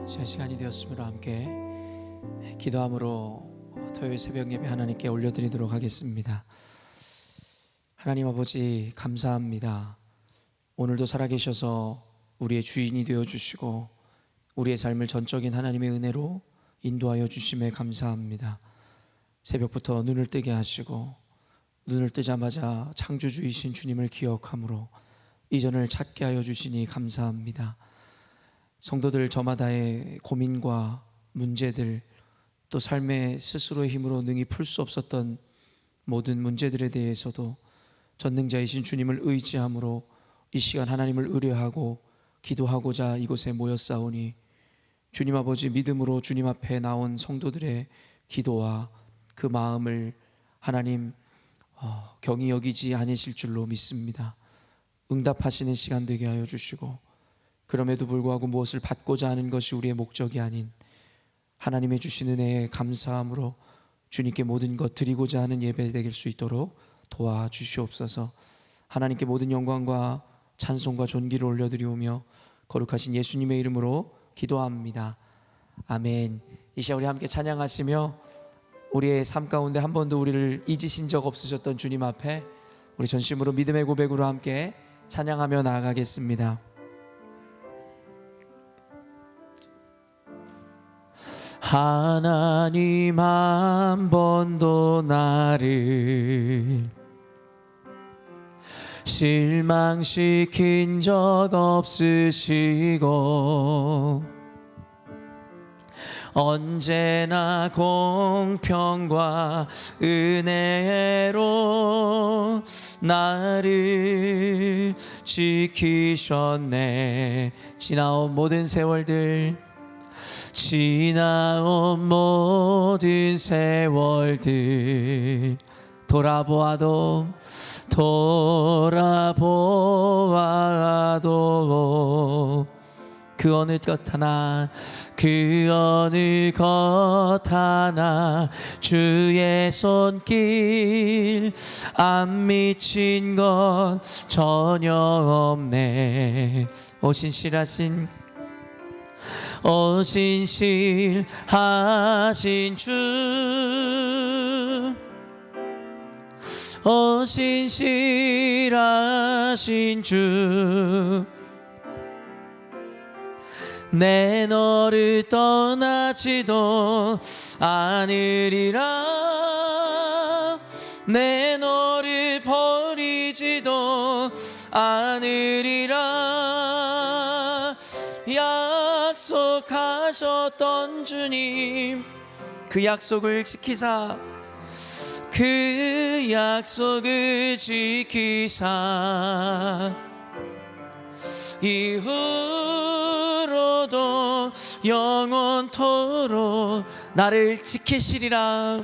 제 시간이 되었으므로 함께 기도함으로 토요일 새벽 예배 하나님께 올려드리도록 하겠습니다. 하나님 아버지 감사합니다. 오늘도 살아계셔서 우리의 주인이 되어주시고 우리의 삶을 전적인 하나님의 은혜로 인도하여 주심에 감사합니다. 새벽부터 눈을 뜨게 하시고 눈을 뜨자마자 창조주이신 주님을 기억함으로 이전을 찾게 하여 주시니 감사합니다. 성도들 저마다의 고민과 문제들, 또 삶의 스스로의 힘으로 능히 풀 수 없었던 모든 문제들에 대해서도 전능자이신 주님을 의지함으로 이 시간 하나님을 의뢰하고 기도하고자 이곳에 모였사오니 주님 아버지 믿음으로 주님 앞에 나온 성도들의 기도와 그 마음을 하나님 경히 여기지 아니실 줄로 믿습니다. 응답하시는 시간 되게 하여 주시고, 그럼에도 불구하고 무엇을 받고자 하는 것이 우리의 목적이 아닌 하나님의 주신 은혜에 감사함으로 주님께 모든 것 드리고자 하는 예배 되길 수 있도록 도와주시옵소서. 하나님께 모든 영광과 찬송과 존귀를 올려드리오며 거룩하신 예수님의 이름으로 기도합니다. 아멘. 이 시간 우리 함께 찬양하시며 우리의 삶 가운데 한 번도 우리를 잊으신 적 없으셨던 주님 앞에 우리 전심으로 믿음의 고백으로 함께 찬양하며 나아가겠습니다. 하나님 한 번도 나를 실망시킨 적 없으시고 언제나 공평과 은혜로 나를 지키셨네. 지나온 모든 세월들 돌아보아도 그 어느 것 하나 주의 손길 안 미친 것 전혀 없네. 오신실하신 주, 오신실하신 주, 내 너를 떠나지도 않으리라. 내 너를 버리지도 않으리라. 약속하셨던 주님, 그 약속을 지키사 이후로도 영원토록 나를 지키시리라.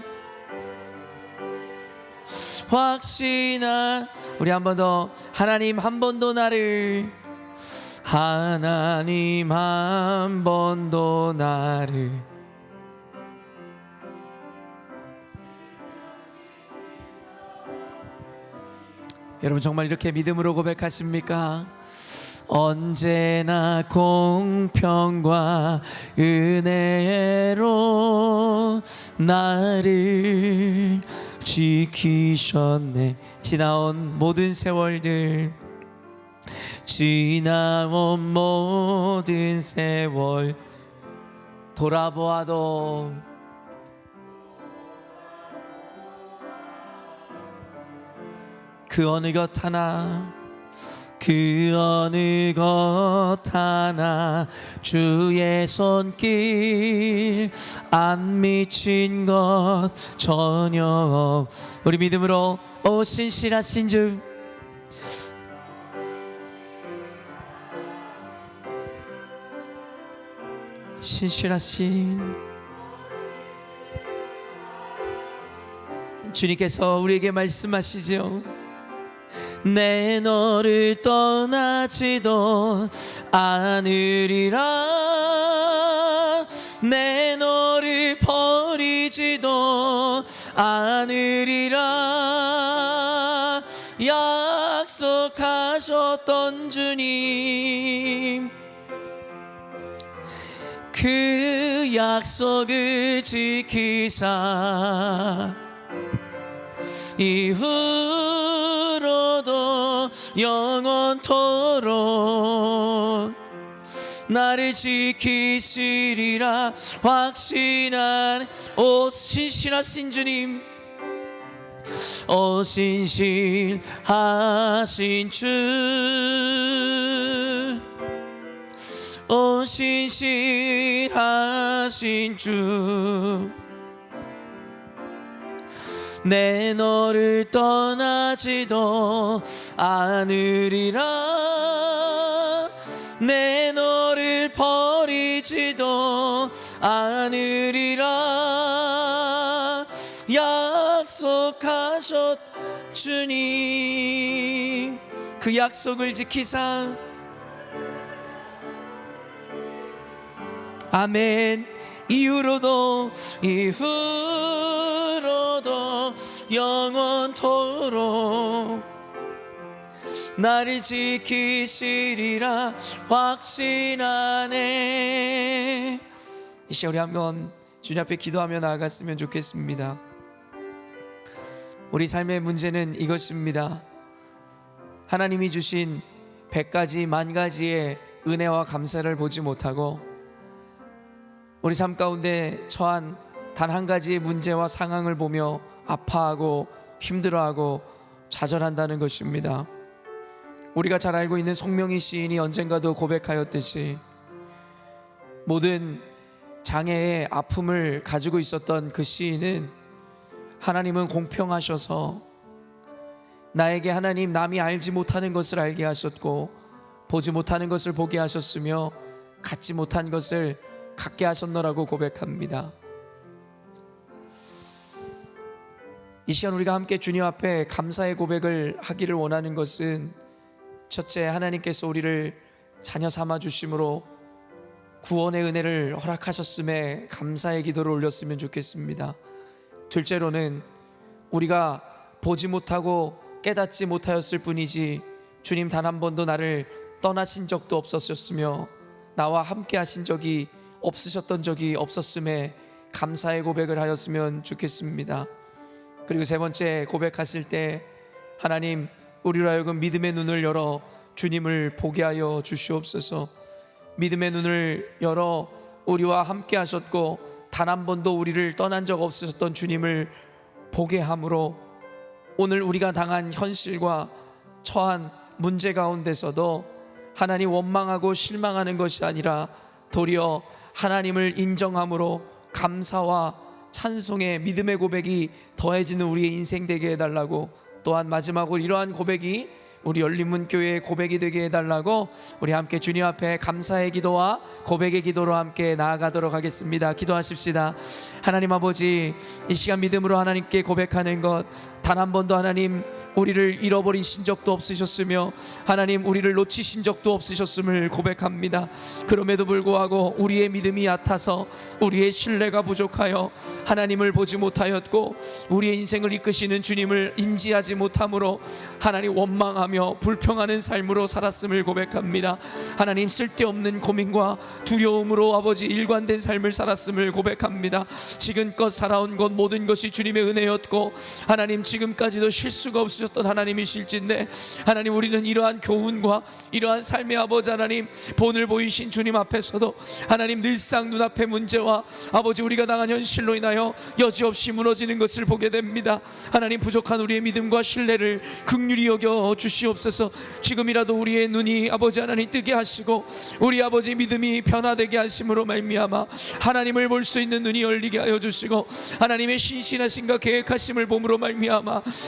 확신한 우리 한 번 더, 하나님 한 번도 나를 여러분 정말 이렇게 믿음으로 고백하십니까? 언제나 공평과 은혜로 나를 지키셨네. 지나온 모든 세월 돌아보아도 그 어느 것 하나 주의 손길 안 미친 것 전혀. 우리 믿음으로 신실하신 주, 신실하신 주님께서 우리에게 말씀하시죠. 내 너를 떠나지도 않으리라. 내 너를 버리지도 않으리라. 약속하셨던 주님, 그 그 약속을 지키사 이후로도 영원토록 나를 지키시리라 확신한 오 신실하신 주님, 오 신실하신 주, 오 신실하신 주, 내 너를 떠나지도 않으리라, 내 너를 버리지도 않으리라 약속하셨 주님. 그 약속을 지키사 아멘. 이후로도 영원토록 나를 지키시리라 확신하네. 이 시간 우리 한번 주님 앞에 기도하며 나아갔으면 좋겠습니다. 우리 삶의 문제는 이것입니다. 하나님이 주신 100가지 만가지의 은혜와 감사를 보지 못하고 우리 삶 가운데 처한 단 한 가지의 문제와 상황을 보며 아파하고 힘들어하고 좌절한다는 것입니다. 우리가 잘 알고 있는 송명희 시인이 언젠가도 고백하였듯이 모든 장애의 아픔을 가지고 있었던 그 시인은 하나님은 공평하셔서 나에게 하나님 남이 알지 못하는 것을 알게 하셨고 보지 못하는 것을 보게 하셨으며 갖지 못한 것을 갖게 하셨노라고 고백합니다. 이 시간 우리가 함께 주님 앞에 감사의 고백을 하기를 원하는 것은 첫째, 하나님께서 우리를 자녀 삼아 주심으로 구원의 은혜를 허락하셨음에 감사의 기도를 올렸으면 좋겠습니다. 둘째로는 우리가 보지 못하고 깨닫지 못하였을 뿐이지 주님 단 한 번도 나를 떠나신 적도 없었으며 나와 함께 하신 적이 없으셨던 적이 없었음에 감사의 고백을 하였으면 좋겠습니다. 그리고 세 번째, 고백하실 때 하나님 우리로 하여금 믿음의 눈을 열어 주님을 보게 하여 주시옵소서. 믿음의 눈을 열어 우리와 함께 하셨고 단 한 번도 우리를 떠난 적 없으셨던 주님을 보게 함으로 오늘 우리가 당한 현실과 처한 문제 가운데서도 하나님 원망하고 실망하는 것이 아니라 도리어 하나님을 인정함으로 감사와 찬송의 믿음의 고백이 더해지는 우리의 인생 되게 해달라고, 또한 마지막으로 이러한 고백이 우리 열린문교회의 고백이 되게 해달라고 우리 함께 주님 앞에 감사의 기도와 고백의 기도로 함께 나아가도록 하겠습니다. 기도하십시다. 하나님 아버지, 이 시간 믿음으로 하나님께 고백하는 것, 단 한 번도 하나님 우리를 잃어버리신 적도 없으셨으며 하나님 우리를 놓치신 적도 없으셨음을 고백합니다. 그럼에도 불구하고 우리의 믿음이 얕아서 우리의 신뢰가 부족하여 하나님을 보지 못하였고 우리의 인생을 이끄시는 주님을 인지하지 못함으로 하나님 원망하며 불평하는 삶으로 살았음을 고백합니다. 하나님 쓸데없는 고민과 두려움으로 아버지 일관된 삶을 살았음을 고백합니다. 지금껏 살아온 것 모든 것이 주님의 은혜였고 하나님 지금까지도 실수가 없으셨던 하나님이실진데 하나님 우리는 이러한 교훈과 이러한 삶의 아버지 하나님 본을 보이신 주님 앞에서도 하나님 늘상 눈앞의 문제와 아버지 우리가 당한 현실로 인하여 여지없이 무너지는 것을 보게 됩니다. 하나님 부족한 우리의 믿음과 신뢰를 긍휼히 여겨 주시옵소서. 지금이라도 우리의 눈이 아버지 하나님 뜨게 하시고 우리 아버지 믿음이 변화되게 하심으로 말미암아 하나님을 볼 수 있는 눈이 열리게 하여 주시고 하나님의 신실하심과 계획하심을 봄으로 말미암아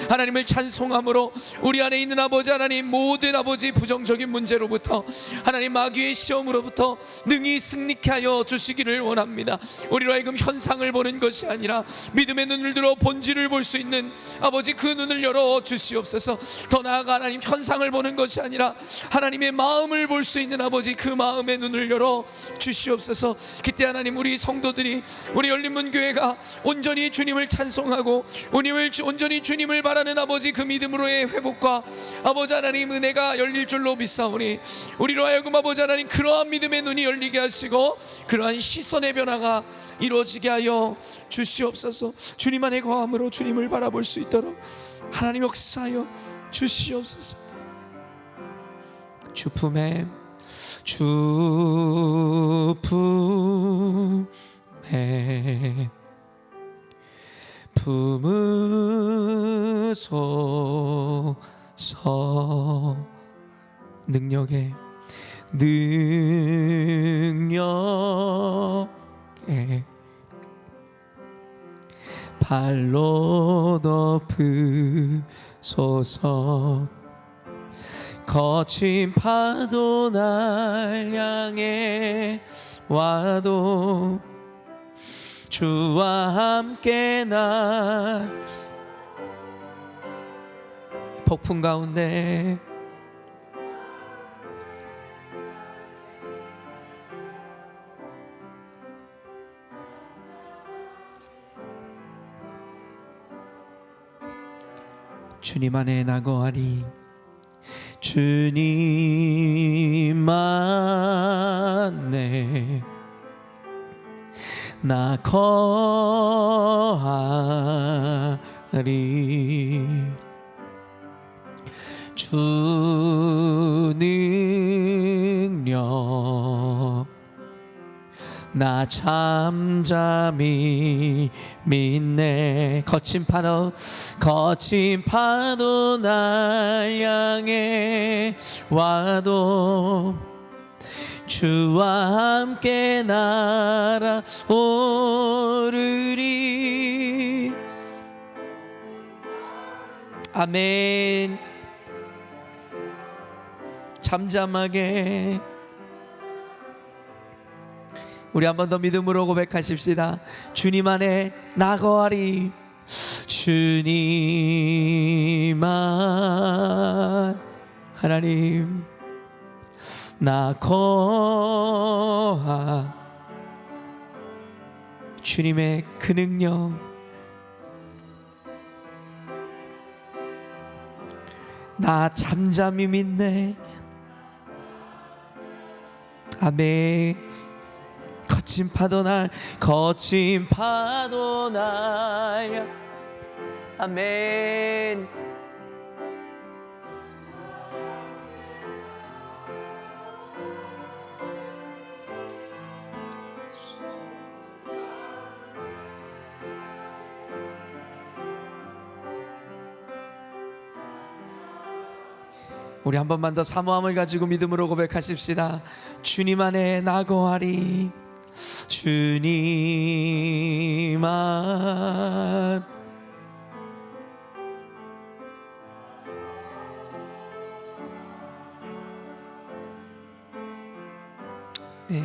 하나님을 찬송함으로 우리 안에 있는 아버지 하나님 모든 아버지 부정적인 문제로부터 하나님 마귀의 시험으로부터 능히 승리케 하여 주시기를 원합니다. 우리로 하여금 현상을 보는 것이 아니라 믿음의 눈을 들어 본질을 볼 수 있는 아버지 그 눈을 열어 주시옵소서. 더 나아가 하나님 현상을 보는 것이 아니라 하나님의 마음을 볼 수 있는 아버지, 그 마음의 눈을 열어 주시옵소서. 그때 하나님, 우리 성도들이, 우리 열린문교회가 온전히 주님을 찬송하고 온전히 주님을 바라는 아버지, 그 믿음으로의 회복과 아버지 하나님 은혜가 열릴 줄로 믿사오니, 우리로 하여금 아버지 하나님 그러한 믿음의 눈이 열리게 하시고 그러한 시선의 변화가 이루어지게 하여 주시옵소서. 주님 안에 거함으로 주님을 바라볼 수 있도록 하나님 역사하여 주시옵소서. 주품에 품으소서. 능력에 발로 덮으소서. 거친 파도 날 향해 와도 주와 함께 나 폭풍 가운데 주님 안에 나 거하리. 주님 안에 나 거하리. 주 능력 나 잠잠히 믿네. 거친 파도 날 향해 와도 주와 함께 날아오르리. 아멘. 잠잠하게 우리 한 번 더 믿음으로 고백하십시다. 주님 안에 나 거하리. 주님 안 하나님 나 거하. 주님의 그 능력 나 잠잠히 믿네. 아멘. 거친 파도 날 아멘. 우리 한 번만 더 사모함을 가지고 믿음으로 고백하십시다. 주님 안에 나 거하리. 주님 안 네.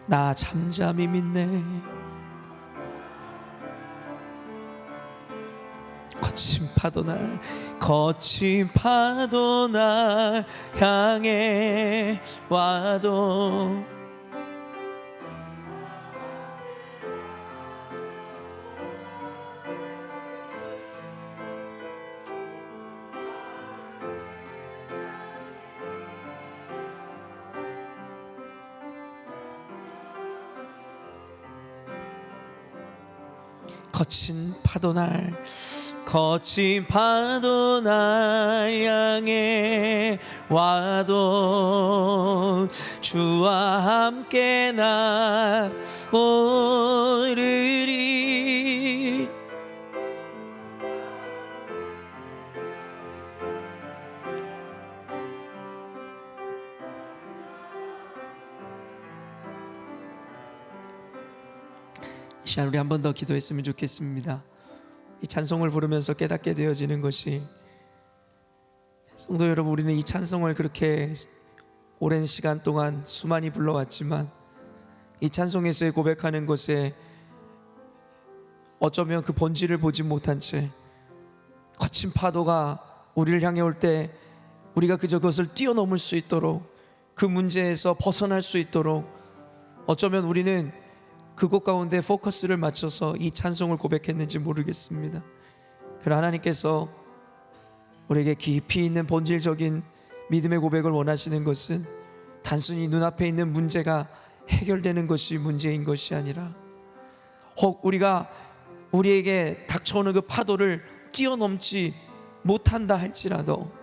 나 잠잠히 믿네. 거친 파도 날 향해 와도 거친 파도 날 향해 와도 주와 함께 난 오르리. 이 시간 우리 한 번 더 기도했으면 좋겠습니다. 이 찬송을 부르면서 깨닫게 되어지는 것이, 성도 여러분, 우리는 이 찬송을 그렇게 오랜 시간 동안 수많이 불러왔지만 이 찬송에서의 고백하는 것에 어쩌면 그 본질을 보지 못한 채 거친 파도가 우리를 향해 올 때 우리가 그저 그것을 뛰어넘을 수 있도록, 그 문제에서 벗어날 수 있도록 어쩌면 우리는 그곳 가운데 포커스를 맞춰서 이 찬송을 고백했는지 모르겠습니다. 그러나 하나님께서 우리에게 깊이 있는 본질적인 믿음의 고백을 원하시는 것은 단순히 눈앞에 있는 문제가 해결되는 것이 문제인 것이 아니라, 혹 우리가 우리에게 닥쳐오는 그 파도를 뛰어넘지 못한다 할지라도,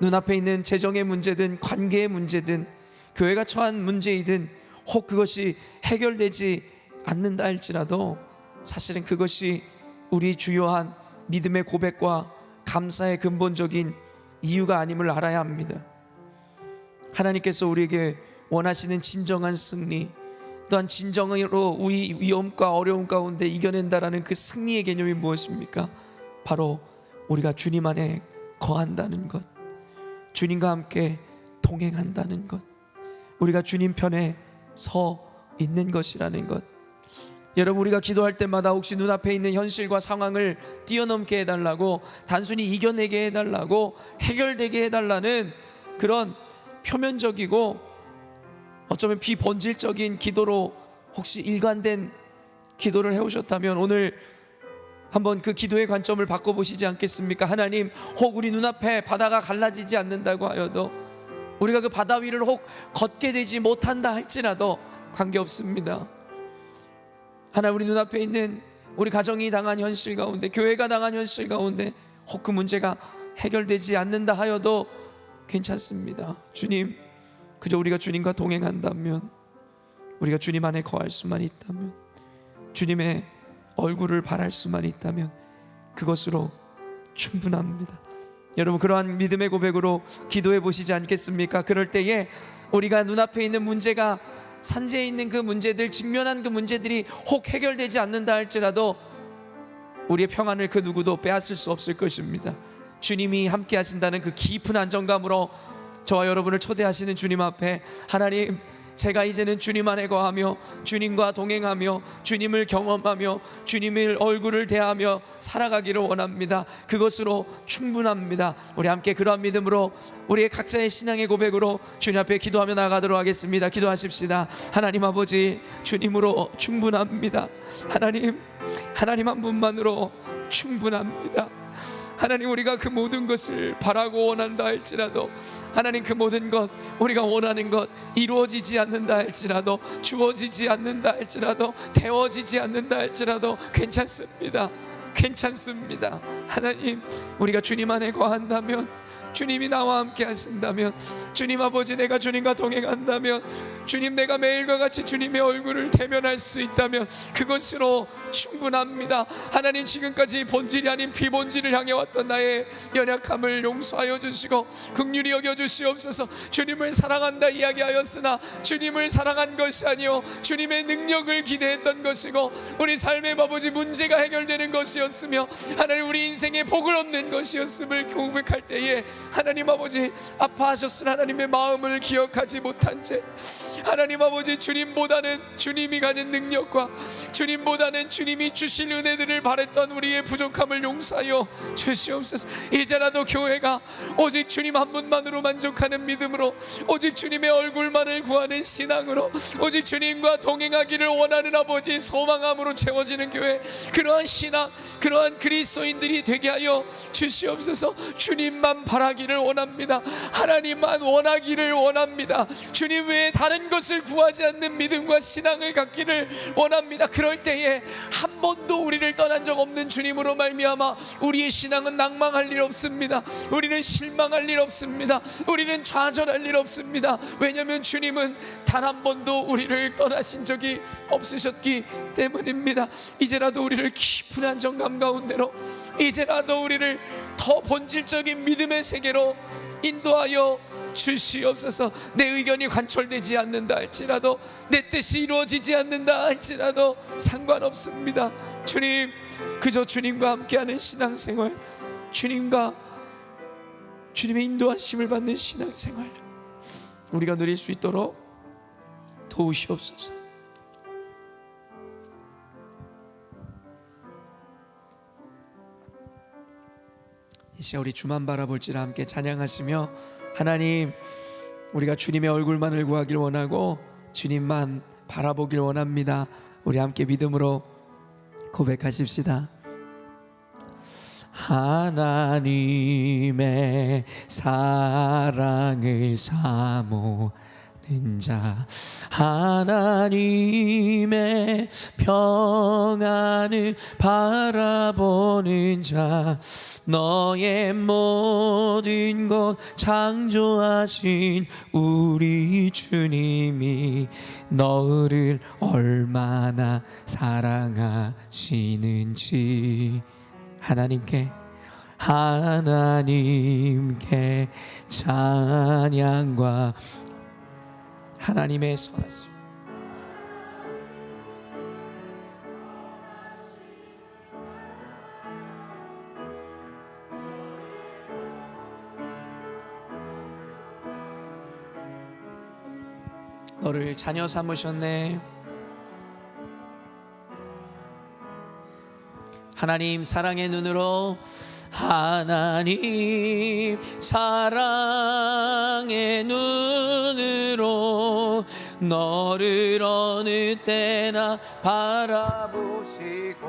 눈앞에 있는 재정의 문제든 관계의 문제든 교회가 처한 문제이든 혹 그것이 해결되지 않는다 할지라도 사실은 그것이 우리 주요한 믿음의 고백과 감사의 근본적인 이유가 아님을 알아야 합니다. 하나님께서 우리에게 원하시는 진정한 승리, 또한 진정으로 우리 위험과 어려움 가운데 이겨낸다라는 그 승리의 개념이 무엇입니까? 바로 우리가 주님 안에 거한다는 것, 주님과 함께 동행한다는 것, 우리가 주님 편에 서 있는 것이라는 것. 여러분, 우리가 기도할 때마다 혹시 눈앞에 있는 현실과 상황을 뛰어넘게 해달라고, 단순히 이겨내게 해달라고, 해결되게 해달라는 그런 표면적이고 어쩌면 비본질적인 기도로 혹시 일관된 기도를 해오셨다면 오늘 한번 그 기도의 관점을 바꿔보시지 않겠습니까? 하나님, 혹 우리 눈앞에 바다가 갈라지지 않는다고 하여도, 우리가 그 바다 위를 혹 걷게 되지 못한다 할지라도 관계없습니다. 하나님, 우리 눈앞에 있는 우리 가정이 당한 현실 가운데, 교회가 당한 현실 가운데 혹 그 문제가 해결되지 않는다 하여도 괜찮습니다. 주님, 그저 우리가 주님과 동행한다면, 우리가 주님 안에 거할 수만 있다면, 주님의 얼굴을 바랄 수만 있다면 그것으로 충분합니다. 여러분, 그러한 믿음의 고백으로 기도해 보시지 않겠습니까? 그럴 때에 우리가 눈앞에 있는 문제가, 산재에 있는 그 문제들, 직면한 그 문제들이 혹 해결되지 않는다 할지라도 우리의 평안을 그 누구도 빼앗을 수 없을 것입니다. 주님이 함께 하신다는 그 깊은 안정감으로 저와 여러분을 초대하시는 주님 앞에, 하나님, 제가 이제는 주님 안에 거하며 주님과 동행하며 주님을 경험하며 주님의 얼굴을 대하며 살아가기를 원합니다. 그것으로 충분합니다. 우리 함께 그러한 믿음으로 우리의 각자의 신앙의 고백으로 주님 앞에 기도하며 나가도록 하겠습니다. 기도하십시다. 하나님 아버지, 주님으로 충분합니다. 하나님 한 분만으로 충분합니다. 하나님, 우리가 그 모든 것을 바라고 원한다 할지라도, 하나님, 그 모든 것, 우리가 원하는 것 이루어지지 않는다 할지라도, 주어지지 않는다 할지라도, 되어지지 않는다 할지라도 괜찮습니다. 괜찮습니다. 하나님, 우리가 주님 안에 거한다면, 주님이 나와 함께 하신다면, 주님 아버지, 내가 주님과 동행한다면, 주님, 내가 매일과 같이 주님의 얼굴을 대면할 수 있다면 그것으로 충분합니다. 하나님, 지금까지 본질이 아닌 비본질을 향해 왔던 나의 연약함을 용서하여 주시고 긍휼히 여겨 주시옵소서. 주님을 사랑한다 이야기하였으나 주님을 사랑한 것이 아니요 주님의 능력을 기대했던 것이고, 우리 삶의 아버지 문제가 해결되는 것이었으며, 하나님, 우리 인생에 복을 얻는 것이었음을 고백할 때에, 하나님 아버지, 아파하셨으나 하나님의 마음을 기억하지 못한 채, 하나님 아버지, 주님보다는 주님이 가진 능력과 주님보다는 주님이 주실 은혜들을 바랬던 우리의 부족함을 용서하여 주시옵소서. 이제라도 교회가 오직 주님 한 분만으로 만족하는 믿음으로, 오직 주님의 얼굴만을 구하는 신앙으로, 오직 주님과 동행하기를 원하는 아버지 소망함으로 채워지는 교회, 그러한 신앙, 그러한 그리스도인들이 되게 하여 주시옵소서. 주님만 바라기를 원합니다. 하나님만 원하기를 원합니다. 주님 외에 다른 것을 구하지 않는 믿음과 신앙을 갖기를 원합니다. 그럴 때에 한 번도 우리를 떠난 적 없는 주님으로 말미암아 우리의 신앙은 낭망할 일 없습니다. 우리는 실망할 일 없습니다. 우리는 좌절할 일 없습니다. 왜냐하면 주님은 단 한 번도 우리를 떠나신 적이 없으셨기 때문입니다. 이제라도 우리를 깊은 안정감 가운데로, 이제라도 우리를 더 본질적인 믿음의 세계로 인도하여 주시옵소서. 내 의견이 관철되지 않는다 할지라도, 내 뜻이 이루어지지 않는다 할지라도 상관없습니다. 주님, 그저 주님과 함께하는 신앙생활, 주님의 인도하심을 받는 신앙생활 우리가 누릴 수 있도록 도우시옵소서. 이 시간 우리 주만 바라볼지라 함께 찬양하시며, 하나님, 우리가 주님의 얼굴만을 구하길 원하고 주님만 바라보길 원합니다. 우리 함께 믿음으로 고백하십시다. 하나님의 사랑을 사모하는 자, 하나님의 평안을 바라보는 자, 너의 모든 것 창조하신 우리 주님이 너를 얼마나 사랑하시는지 하나님께 찬양과 하나님의 선하심, 너를 자녀 삼으셨네. 하나님 사랑의 눈으로, 하나님 사랑의 눈으로 너를 어느 때나 바라보시고,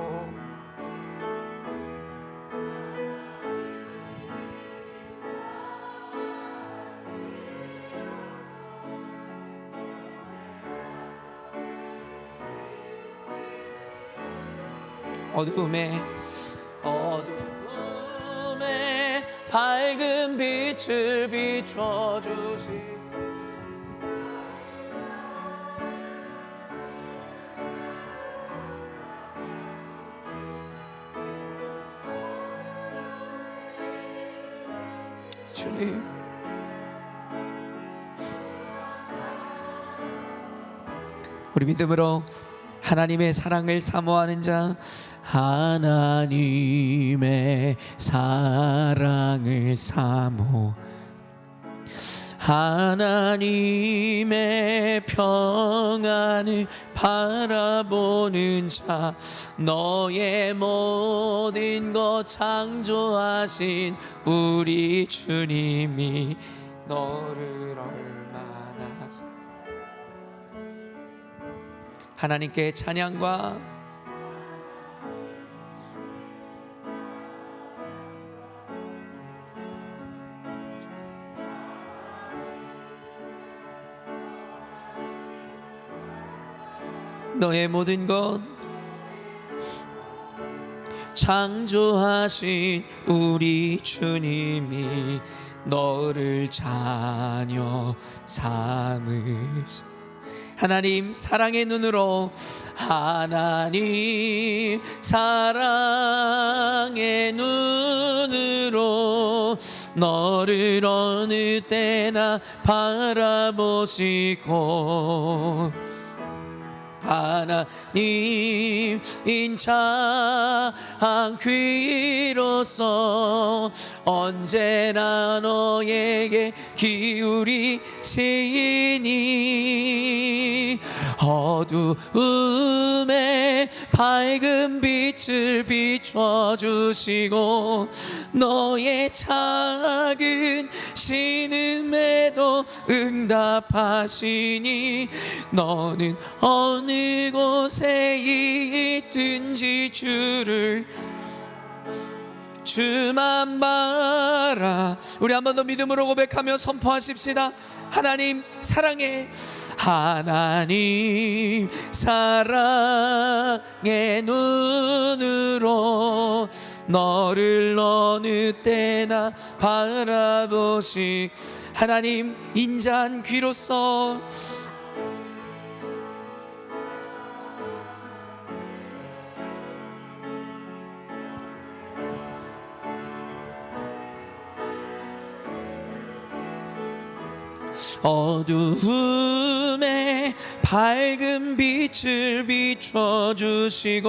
어둠에 밝은 빛을 비춰주시, 주님, 우리 믿음으로 하나님의 사랑을 사모하는 자, 하나님의 사랑을 사모, 하나님의 평안을 바라보는 자, 너의 모든 것 창조하신 우리 주님이 너를 얼마나 하나님께 찬양과 너의 모든 것 창조하신 우리 주님이 너를 자녀 삼으시, 하나님 사랑의 눈으로, 하나님 사랑의 눈으로 너를 어느 때나 바라보시고, 하나님 인자한 귀로서 언제나 너에게 기울이시니, 어두움에 밝은 빛을 비춰주시고, 너의 작은 신음에도 응답하시니, 너는 어느 곳에 있든지 주만 바라. 우리 한 번 더 믿음으로 고백하며 선포하십시다. 하나님 사랑의 눈으로 너를 어느 때나 바라보시, 하나님 인자한 귀로서 어두움에 밝은 빛을 비춰주시고,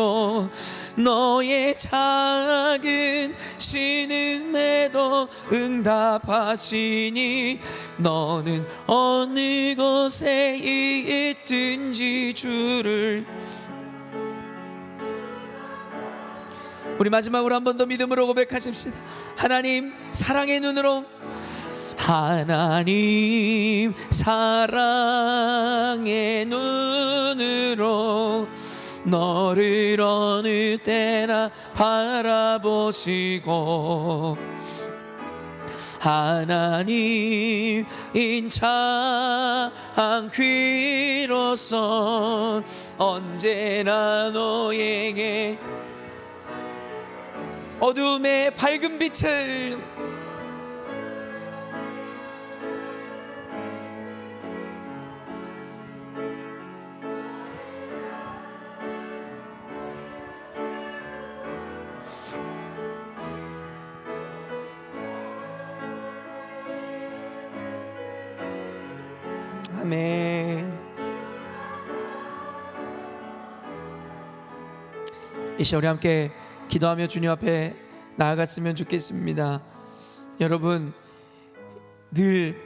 너의 작은 신음에도 응답하시니, 너는 어느 곳에 있든지 주를 우리 마지막으로 한 번 더 믿음으로 고백하십시다. 하나님 사랑의 눈으로, 하나님 사랑의 눈으로 너를 어느 때나 바라보시고, 하나님 인자한 귀로서 언제나 너에게 어둠의 밝은 빛을, 아멘. 이 시간 우리 함께 기도하며 주님 앞에 나아갔으면 좋겠습니다. 여러분, 늘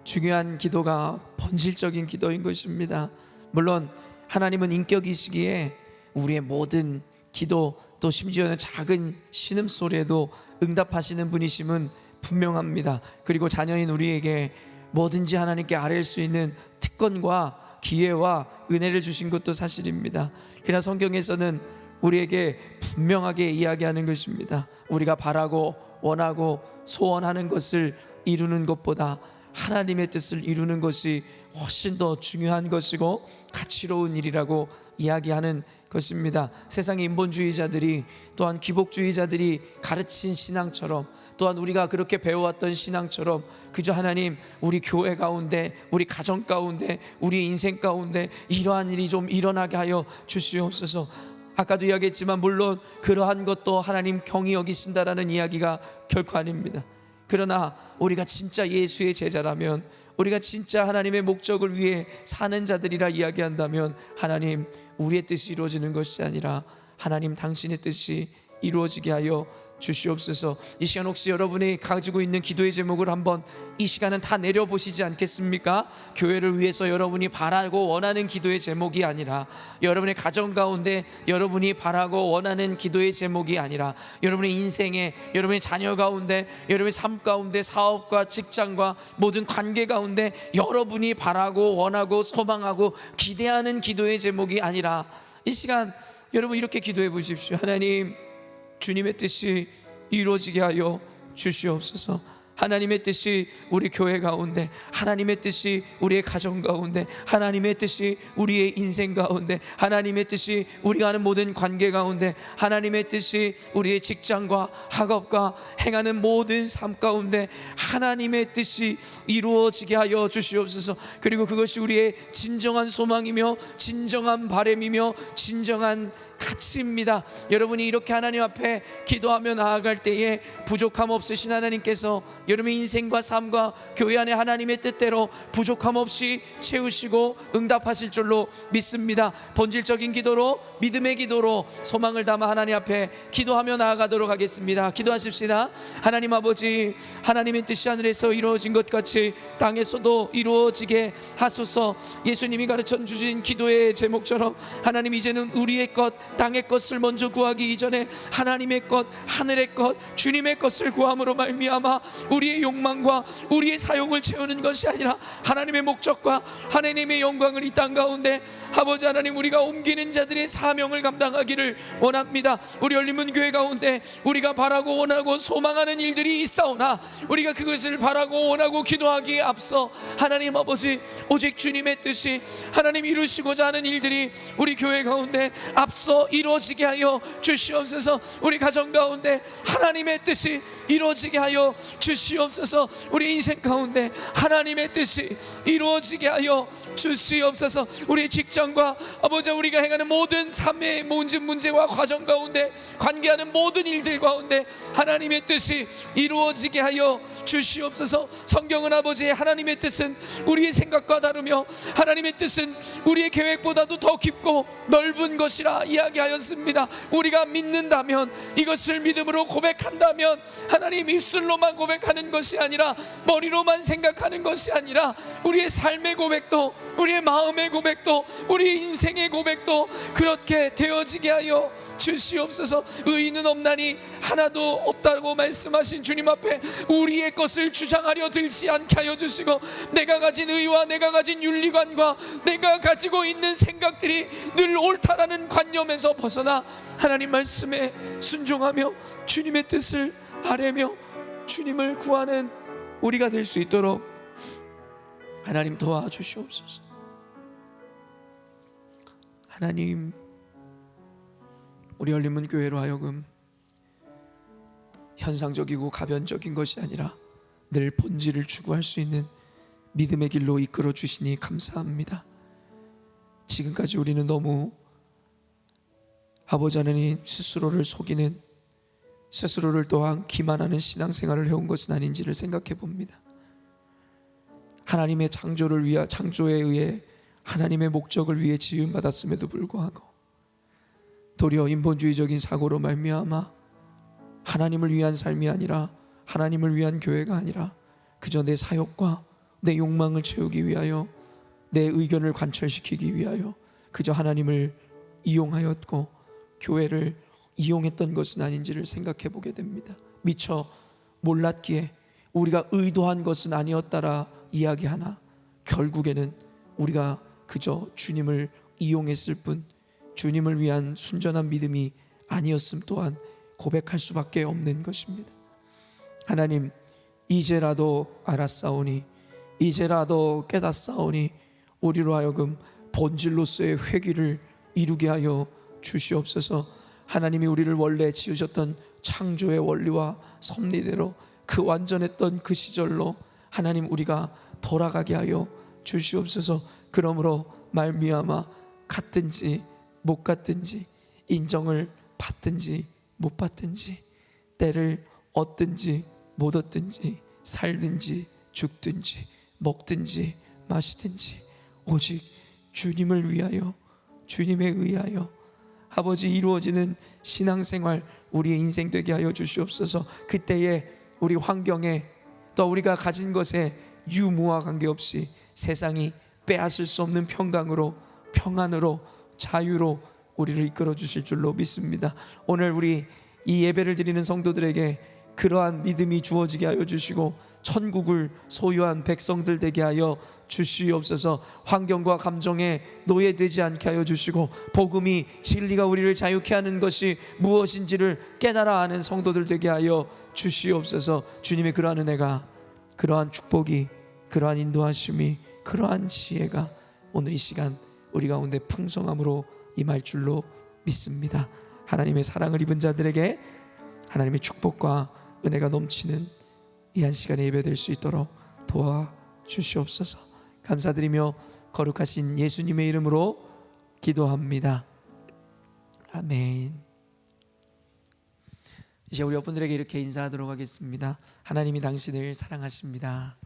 중요한 기도가 본질적인 기도인 것입니다. 물론 하나님은 인격이시기에 우리의 모든 기도, 또 심지어는 작은 신음소리에도 응답하시는 분이심은 분명합니다. 그리고 자녀인 우리에게 뭐든지 하나님께 아뢰일 수 있는 특권과 기회와 은혜를 주신 것도 사실입니다. 그러나 성경에서는 우리에게 분명하게 이야기하는 것입니다. 우리가 바라고 원하고 소원하는 것을 이루는 것보다 하나님의 뜻을 이루는 것이 훨씬 더 중요한 것이고 가치로운 일이라고 이야기하는 것입니다. 세상의 인본주의자들이, 또한 기복주의자들이 가르친 신앙처럼, 또한 우리가 그렇게 배워왔던 신앙처럼 그저 하나님 우리 교회 가운데, 우리 가정 가운데, 우리 인생 가운데 이러한 일이 좀 일어나게 하여 주시옵소서. 아까도 이야기했지만 물론 그러한 것도 하나님 경히 여기신다라는 이야기가 결코 아닙니다. 그러나 우리가 진짜 예수의 제자라면, 우리가 진짜 하나님의 목적을 위해 사는 자들이라 이야기한다면, 하나님 우리의 뜻이 이루어지는 것이 아니라 하나님 당신의 뜻이 이루어지게 하여 주시옵소서. 이 시간 혹시 여러분이 가지고 있는 기도의 제목을 한번 이 시간은 다 내려보시지 않겠습니까? 교회를 위해서 여러분이 바라고 원하는 기도의 제목이 아니라, 여러분의 가정 가운데 여러분이 바라고 원하는 기도의 제목이 아니라, 여러분의 인생에, 여러분의 자녀 가운데, 여러분의 삶 가운데, 사업과 직장과 모든 관계 가운데 여러분이 바라고 원하고 소망하고 기대하는 기도의 제목이 아니라, 이 시간 여러분 이렇게 기도해 보십시오. 하나님, 주님의 뜻이 이루어지게 하여 주시옵소서. 하나님의 뜻이 우리 교회 가운데, 하나님의 뜻이 우리의 가정 가운데, 하나님의 뜻이 우리의 인생 가운데, 하나님의 뜻이 우리가 하는 모든 관계 가운데, 하나님의 뜻이 우리의 직장과 학업과 행하는 모든 삶 가운데 하나님의 뜻이 이루어지게 하여 주시옵소서. 그리고 그것이 우리의 진정한 소망이며 진정한 바람이며 진정한 가치입니다. 여러분이 이렇게 하나님 앞에 기도하며 나아갈 때에 부족함 없으신 하나님께서 여러분의 인생과 삶과 교회 안에 하나님의 뜻대로 부족함 없이 채우시고 응답하실 줄로 믿습니다. 본질적인 기도로, 믿음의 기도로 소망을 담아 하나님 앞에 기도하며 나아가도록 하겠습니다. 기도하십시다. 하나님 아버지, 하나님의 뜻이 하늘에서 이루어진 것 같이 땅에서도 이루어지게 하소서. 예수님이 가르쳐 주신 기도의 제목처럼 하나님, 이제는 우리의 것, 땅의 것을 먼저 구하기 이전에 하나님의 것, 하늘의 것, 주님의 것을 구함으로 말미암아 우리의 욕망과 우리의 사용을 채우는 것이 아니라 하나님의 목적과 하나님의 영광을 이 땅 가운데 아버지 하나님, 우리가 옮기는 자들의 사명을 감당하기를 원합니다. 우리 열림문 교회 가운데 우리가 바라고 원하고 소망하는 일들이 있사오나 우리가 그것을 바라고 원하고 기도하기에 앞서 하나님 아버지, 오직 주님의 뜻이 하나님 이루시고자 하는 일들이 우리 교회 가운데 앞서 이루어지게 하여 주시옵소서. 우리 가정 가운데 하나님의 뜻이 이루어지게 하여 주시옵소서. 우리 인생 가운데 하나님의 뜻이 이루어지게 하여 주시옵소서. 우리 직장과 아버지, 우리가 행하는 모든 삶의 모든 문제와 과정 가운데, 관계하는 모든 일들 가운데 하나님의 뜻이 이루어지게 하여 주시옵소서. 성경은 아버지, 하나님의 뜻은 우리의 생각과 다르며 하나님의 뜻은 우리의 계획보다도 더 깊고 넓은 것이라 이야기하였습니다. 우리가 믿는다면, 이것을 믿음으로 고백한다면, 하나님 입술로만 고백하지 고백하는 것이 아니라, 머리로만 생각하는 것이 아니라 우리의 삶의 고백도, 우리의 마음의 고백도, 우리의 인생의 고백도 그렇게 되어지게 하여 주시옵소서. 의인은 없나니 하나도 없다고 말씀하신 주님 앞에 우리의 것을 주장하려 들지 않게 하여 주시고, 내가 가진 의와 내가 가진 윤리관과 내가 가지고 있는 생각들이 늘 옳다라는 관념에서 벗어나 하나님 말씀에 순종하며 주님의 뜻을 아뢰며 주님을 구하는 우리가 될 수 있도록 하나님 도와주시옵소서. 하나님, 우리 열린문교회로 하여금 현상적이고 가변적인 것이 아니라 늘 본질을 추구할 수 있는 믿음의 길로 이끌어 주시니 감사합니다. 지금까지 우리는 너무 아버지 하나님 스스로를 속이는, 스스로를 또한 기만하는 신앙생활을 해온 것은 아닌지를 생각해 봅니다. 하나님의 창조를 위한, 창조에 의해 하나님의 목적을 위해 지음받았음에도 불구하고 도리어 인본주의적인 사고로 말미암아 하나님을 위한 삶이 아니라, 하나님을 위한 교회가 아니라 그저 내 사욕과 내 욕망을 채우기 위하여, 내 의견을 관철시키기 위하여 그저 하나님을 이용하였고 교회를 이용했던 것은 아닌지를 생각해 보게 됩니다. 미처 몰랐기에 우리가 의도한 것은 아니었다라 이야기하나 결국에는 우리가 그저 주님을 이용했을 뿐 주님을 위한 순전한 믿음이 아니었음 또한 고백할 수밖에 없는 것입니다. 하나님, 이제라도 알았사오니, 이제라도 깨닫사오니 우리로 하여금 본질로서의 회귀를 이루게 하여 주시옵소서. 하나님이 우리를 원래 지으셨던 창조의 원리와 섭리대로 그 완전했던 그 시절로 하나님 우리가 돌아가게 하여 주시옵소서. 그러므로 말미암아 갔든지 못 갔든지, 인정을 받든지 못 받든지, 때를 얻든지 못 얻든지, 살든지 죽든지 먹든지 마시든지 오직 주님을 위하여, 주님에 의하여 아버지 이루어지는 신앙생활 우리의 인생 되게 하여 주시옵소서. 그때에 우리 환경에 또 우리가 가진 것에 유무와 관계없이 세상이 빼앗을 수 없는 평강으로, 평안으로, 자유로 우리를 이끌어 주실 줄로 믿습니다. 오늘 우리 이 예배를 드리는 성도들에게 그러한 믿음이 주어지게 하여 주시고 천국을 소유한 백성들 되게 하여 주시옵소서. 환경과 감정에 노예되지 않게 하여 주시고 복음이, 진리가 우리를 자유케 하는 것이 무엇인지를 깨달아 아는 성도들 되게 하여 주시옵소서. 주님의 그러한 은혜가, 그러한 축복이, 그러한 인도하심이, 그러한 지혜가 오늘 이 시간 우리 가운데 풍성함으로 임할 줄로 믿습니다. 하나님의 사랑을 입은 자들에게 하나님의 축복과 은혜가 넘치는 이 한 시간에 예배될 수 있도록 도와주시옵소서. 감사드리며 거룩하신 예수님의 이름으로 기도합니다. 아멘. 이제 우리 여러분들에게 이렇게 인사하도록 하겠습니다. 하나님이 당신을 사랑하십니다.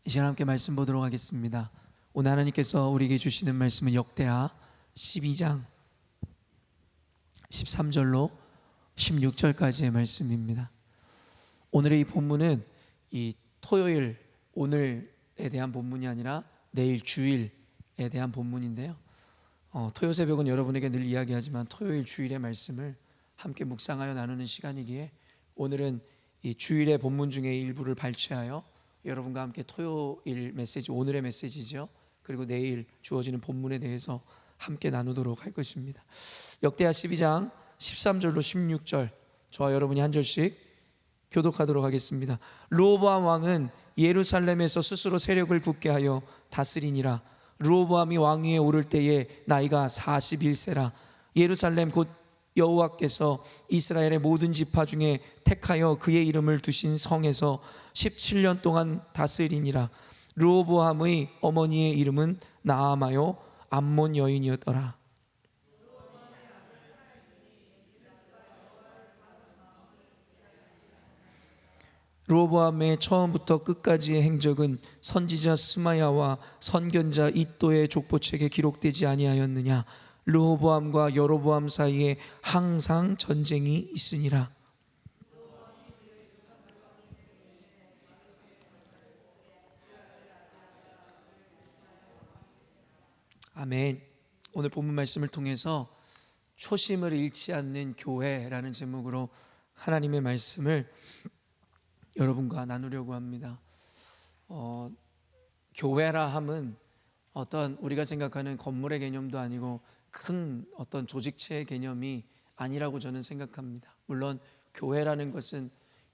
이 시간 함께 말씀 보도록 하겠습니다. 오늘 하나님께서 우리에게 주시는 말씀은 역대하 12장 13절로 16절까지의 말씀입니다. 오늘의 이 본문은 이 토요일, 오늘에 대한 본문이 아니라 내일 주일에 대한 본문인데요. 토요 새벽은 여러분에게 늘 이야기하지만 토요일 주일의 말씀을 함께 묵상하여 나누는 시간이기에 오늘은 이 주일의 본문 중에 일부를 발췌하여 여러분과 함께 토요일 메시지, 오늘의 메시지죠, 그리고 내일 주어지는 본문에 대해서 함께 나누도록 할 것입니다. 역대하 12장 13절로 16절 저와 여러분이 한 절씩 교독하도록 하겠습니다. 르호보암 왕은 예루살렘에서 스스로 세력을 굳게 하여 다스리니라. 르호보암이 왕위에 오를 때에 나이가 41세라. 예루살렘 곧 여호와께서 이스라엘의 모든 지파 중에 택하여 그의 이름을 두신 성에서 17년 동안 다스리니라. 르호보암의 어머니의 이름은 나아마요 암몬 여인이었더라. 르호보암의 처음부터 끝까지의 행적은 선지자 스마야와 선견자 이또의 족보책에 기록되지 아니하였느냐. 르호보암과 여로보암 사이에 항상 전쟁이 있으니라. 아멘. 오늘 본문 말씀을 통해서 초심을 잃지 않는 교회라는 제목으로 하나님의 말씀을 여러분과 나누려고 합니다. 교회라 함은 어떤 우리가 생각하는 건물의 개념도 아니고 큰 어떤 조직체의 개념이 아니라고 저는 생각합니다. 물론 교회라는 것은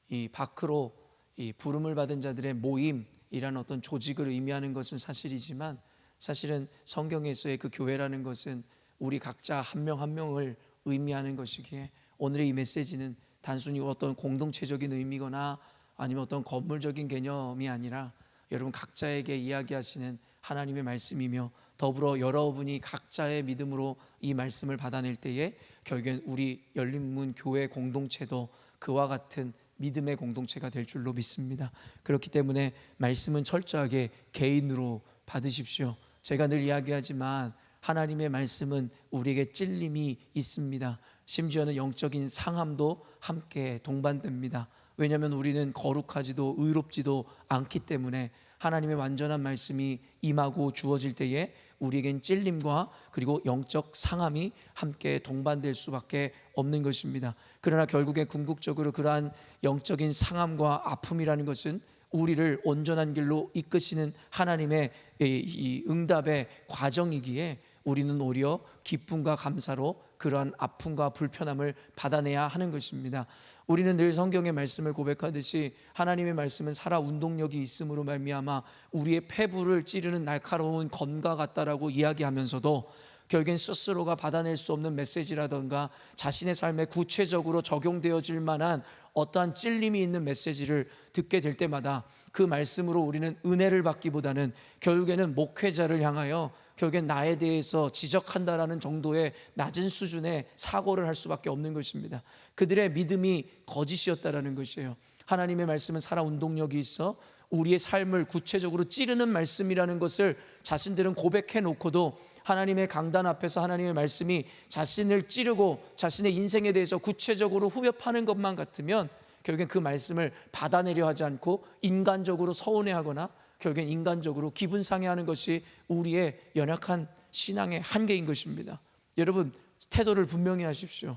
이 밖으로 이 부름을 받은 자들의 모임이라는 어떤 조직을 의미하는 것은 사실이지만, 사실은 성경에서의 그 교회라는 것은 우리 각자 한 명 한 명을 의미하는 것이기에 오늘의 이 메시지는 단순히 어떤 공동체적인 의미거나 아니면 어떤 건물적인 개념이 아니라 여러분 각자에게 이야기하시는 하나님의 말씀이며, 더불어 여러분이 각자의 믿음으로 이 말씀을 받아낼 때에 결국엔 우리 열린문 교회 공동체도 그와 같은 믿음의 공동체가 될 줄로 믿습니다. 그렇기 때문에 말씀은 철저하게 개인으로 받으십시오. 제가 늘 이야기하지만 하나님의 말씀은 우리에게 찔림이 있습니다. 심지어는 영적인 상함도 함께 동반됩니다. 왜냐하면 우리는 거룩하지도 의롭지도 않기 때문에 하나님의 완전한 말씀이 임하고 주어질 때에 우리에겐 찔림과 그리고 영적 상함이 함께 동반될 수밖에 없는 것입니다. 그러나 결국에 궁극적으로 그러한 영적인 상함과 아픔이라는 것은 우리를 온전한 길로 이끄시는 하나님의 이 응답의 과정이기에 우리는 오히려 기쁨과 감사로 그러한 아픔과 불편함을 받아내야 하는 것입니다. 우리는 늘 성경의 말씀을 고백하듯이 하나님의 말씀은 살아 운동력이 있음으로 말미암아 우리의 폐부를 찌르는 날카로운 검과 같다라고 이야기하면서도 결국엔 스스로가 받아낼 수 없는 메시지라던가 자신의 삶에 구체적으로 적용되어질 만한 어떠한 찔림이 있는 메시지를 듣게 될 때마다 그 말씀으로 우리는 은혜를 받기보다는 결국에는 목회자를 향하여 결국엔 나에 대해서 지적한다라는 정도의 낮은 수준의 사고를 할 수밖에 없는 것입니다. 그들의 믿음이 거짓이었다라는 것이에요. 하나님의 말씀은 살아 운동력이 있어 우리의 삶을 구체적으로 찌르는 말씀이라는 것을 자신들은 고백해 놓고도 하나님의 강단 앞에서 하나님의 말씀이 자신을 찌르고 자신의 인생에 대해서 구체적으로 후벼파는 것만 같으면 결국엔 그 말씀을 받아내려 하지 않고 인간적으로 서운해하거나 결국엔 인간적으로 기분 상해하는 것이 우리의 연약한 신앙의 한계인 것입니다. 여러분 태도를 분명히 하십시오.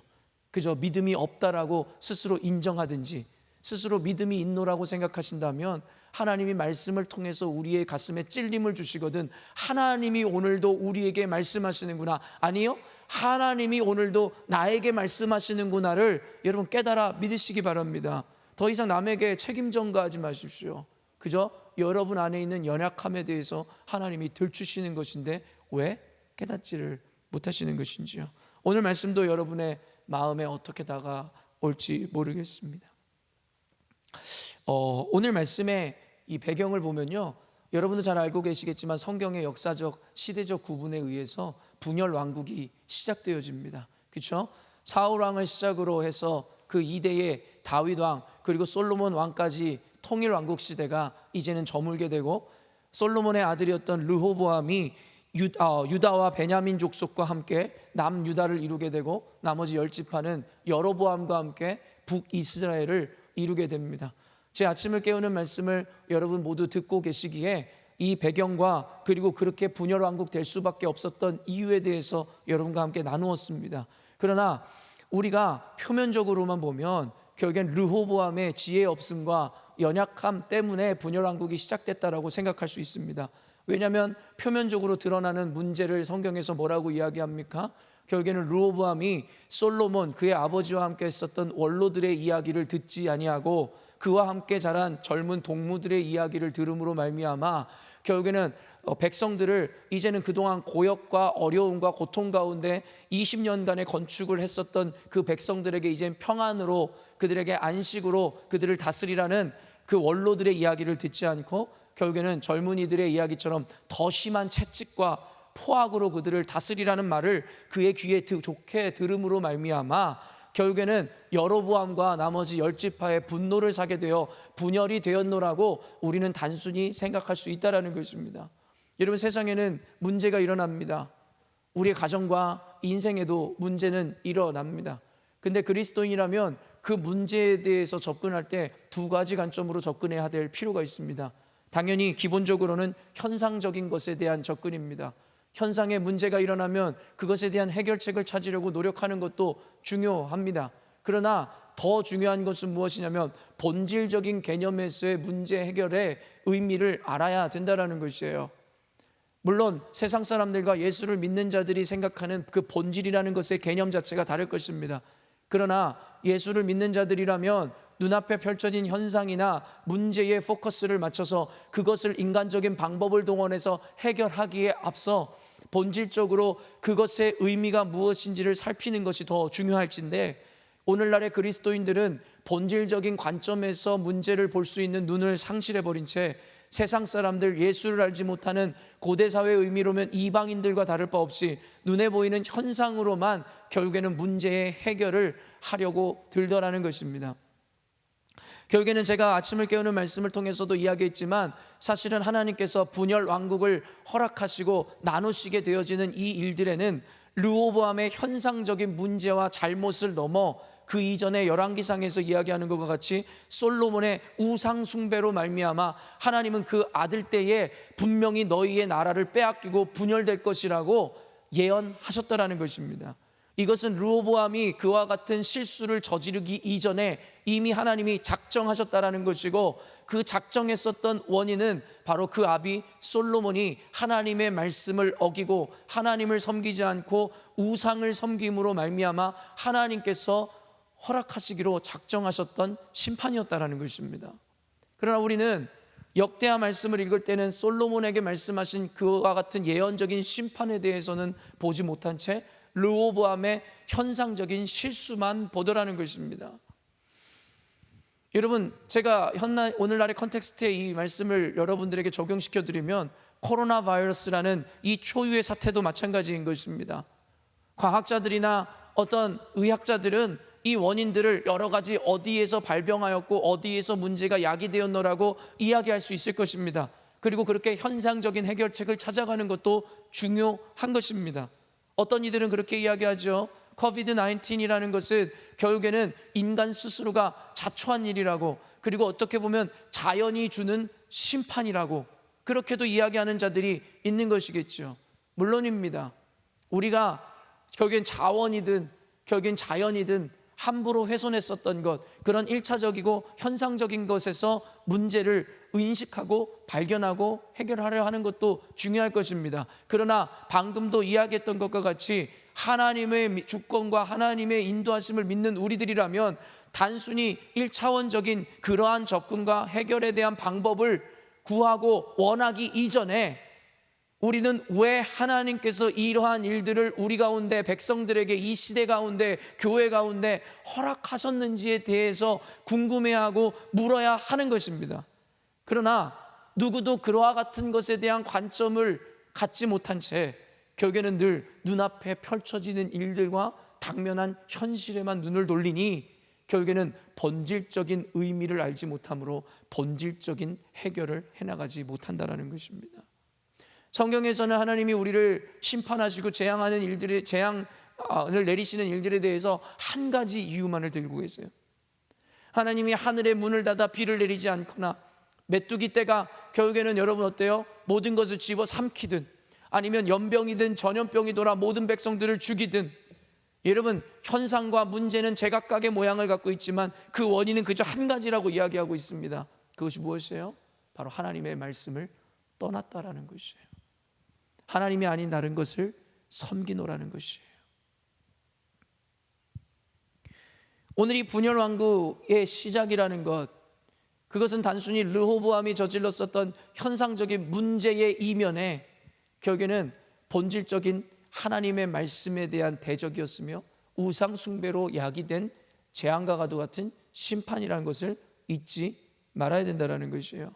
그저 믿음이 없다라고 스스로 인정하든지 스스로 믿음이 있노라고 생각하신다면 하나님이 말씀을 통해서 우리의 가슴에 찔림을 주시거든 하나님이 오늘도 우리에게 말씀하시는구나, 아니요 하나님이 오늘도 나에게 말씀하시는구나를 여러분 깨달아 믿으시기 바랍니다. 더 이상 남에게 책임 전가하지 마십시오. 그저 여러분 안에 있는 연약함에 대해서 하나님이 들추시는 것인데 왜 깨닫지를 못하시는 것인지요. 오늘 말씀도 여러분의 마음에 어떻게 다가올지 모르겠습니다. 오늘 말씀의 이 배경을 보면요, 여러분도 잘 알고 계시겠지만 성경의 역사적 시대적 구분에 의해서 분열 왕국이 시작되어집니다. 그렇죠? 사울 왕을 시작으로 해서 그 이대의 다윗 왕 그리고 솔로몬 왕까지 통일 왕국 시대가 이제는 저물게 되고, 솔로몬의 아들이었던 르호보암이 유다와 베냐민 족속과 함께 남유다를 이루게 되고 나머지 10지파는 여로보암과 함께 북이스라엘을 이루게 됩니다. 제 아침을 깨우는 말씀을 여러분 모두 듣고 계시기에 이 배경과 그리고 그렇게 분열 왕국 될 수밖에 없었던 이유에 대해서 여러분과 함께 나누었습니다. 그러나 우리가 표면적으로만 보면 결국엔 르호보암의 지혜 없음과 연약함 때문에 분열 왕국이 시작됐다라고 생각할 수 있습니다. 왜냐하면 표면적으로 드러나는 문제를 성경에서 뭐라고 이야기합니까? 결국에는 르호보암이 솔로몬 그의 아버지와 함께 했었던 원로들의 이야기를 듣지 아니하고 그와 함께 자란 젊은 동무들의 이야기를 들음으로 말미암아 결국에는 백성들을 이제는 그동안 고역과 어려움과 고통 가운데 20년간의 건축을 했었던 그 백성들에게 이젠 평안으로 그들에게 안식으로 그들을 다스리라는 그 원로들의 이야기를 듣지 않고 결국에는 젊은이들의 이야기처럼 더 심한 채찍과 포악으로 그들을 다스리라는 말을 그의 귀에 좋게 들음으로 말미암아 결국에는 여로보암과 나머지 10지파의 분노를 사게 되어 분열이 되었노라고 우리는 단순히 생각할 수 있다는 것입니다. 여러분 세상에는 문제가 일어납니다. 우리의 가정과 인생에도 문제는 일어납니다. 근데 그리스도인이라면 그 문제에 대해서 접근할 때 두 가지 관점으로 접근해야 될 필요가 있습니다. 당연히 기본적으로는 현상적인 것에 대한 접근입니다. 현상에 문제가 일어나면 그것에 대한 해결책을 찾으려고 노력하는 것도 중요합니다. 그러나 더 중요한 것은 무엇이냐면 본질적인 개념에서의 문제 해결의 의미를 알아야 된다는 것이에요. 물론 세상 사람들과 예수를 믿는 자들이 생각하는 그 본질이라는 것의 개념 자체가 다를 것입니다. 그러나 예수를 믿는 자들이라면 눈앞에 펼쳐진 현상이나 문제에 포커스를 맞춰서 그것을 인간적인 방법을 동원해서 해결하기에 앞서 본질적으로 그것의 의미가 무엇인지를 살피는 것이 더 중요할진데, 오늘날의 그리스도인들은 본질적인 관점에서 문제를 볼 수 있는 눈을 상실해버린 채 세상 사람들, 예수를 알지 못하는 고대사회의 의미로면 이방인들과 다를 바 없이 눈에 보이는 현상으로만 결국에는 문제의 해결을 하려고 들더라는 것입니다. 결국에는 제가 아침을 깨우는 말씀을 통해서도 이야기했지만, 사실은 하나님께서 분열 왕국을 허락하시고 나누시게 되어지는 이 일들에는 르호보암의 현상적인 문제와 잘못을 넘어 그 이전에 열왕기상에서 이야기하는 것과 같이 솔로몬의 우상 숭배로 말미암아 하나님은 그 아들 때에 분명히 너희의 나라를 빼앗기고 분열될 것이라고 예언하셨다라는 것입니다. 이것은 르호보암이 그와 같은 실수를 저지르기 이전에 이미 하나님이 작정하셨다라는 것이고, 그 작정했었던 원인은 바로 그 아비 솔로몬이 하나님의 말씀을 어기고 하나님을 섬기지 않고 우상을 섬김으로 말미암아 하나님께서 허락하시기로 작정하셨던 심판이었다라는 것입니다. 그러나 우리는 역대하 말씀을 읽을 때는 솔로몬에게 말씀하신 그와 같은 예언적인 심판에 대해서는 보지 못한 채 르호보암의 현상적인 실수만 보더라는 것입니다. 여러분, 제가 오늘날의 컨텍스트에 이 말씀을 여러분들에게 적용시켜 드리면 코로나 바이러스라는 이 초유의 사태도 마찬가지인 것입니다. 과학자들이나 어떤 의학자들은 이 원인들을 여러 가지 어디에서 발병하였고 어디에서 문제가 야기되었노라고 이야기할 수 있을 것입니다. 그리고 그렇게 현상적인 해결책을 찾아가는 것도 중요한 것입니다. 어떤 이들은 그렇게 이야기하죠. 코비드 19이라는 것은 결국에는 인간 스스로가 자초한 일이라고, 그리고 어떻게 보면 자연이 주는 심판이라고 그렇게도 이야기하는 자들이 있는 것이겠죠. 물론입니다. 우리가 결국엔 자원이든 결국엔 자연이든 함부로 훼손했었던 것, 그런 일차적이고 현상적인 것에서 문제를 인식하고 발견하고 해결하려 하는 것도 중요할 것입니다. 그러나 방금도 이야기했던 것과 같이 하나님의 주권과 하나님의 인도하심을 믿는 우리들이라면 단순히 1차원적인 그러한 접근과 해결에 대한 방법을 구하고 원하기 이전에 우리는 왜 하나님께서 이러한 일들을 우리 가운데, 백성들에게, 이 시대 가운데, 교회 가운데 허락하셨는지에 대해서 궁금해하고 물어야 하는 것입니다. 그러나 누구도 그와 같은 것에 대한 관점을 갖지 못한 채 결국에는 늘 눈앞에 펼쳐지는 일들과 당면한 현실에만 눈을 돌리니 결국에는 본질적인 의미를 알지 못함으로 본질적인 해결을 해나가지 못한다는 것입니다. 성경에서는 하나님이 우리를 심판하시고 재앙하는 일들의 재앙을 내리시는 일들에 대해서 한 가지 이유만을 들고 계세요. 하나님이 하늘의 문을 닫아 비를 내리지 않거나 메뚜기 떼가 결국에는 여러분 어때요? 모든 것을 집어 삼키든 아니면 연병이든 전염병이 돌아 모든 백성들을 죽이든, 여러분 현상과 문제는 제각각의 모양을 갖고 있지만 그 원인은 그저 한 가지라고 이야기하고 있습니다. 그것이 무엇이에요? 바로 하나님의 말씀을 떠났다라는 것이에요. 하나님이 아닌 다른 것을 섬기노라는 것이에요. 오늘 이 분열 왕국의 시작이라는 것, 그것은 단순히 르호보암이 저질렀었던 현상적인 문제의 이면에 결국에는 본질적인 하나님의 말씀에 대한 대적이었으며 우상 숭배로 야기된 재앙과 같은 심판이라는 것을 잊지 말아야 된다는 것이에요.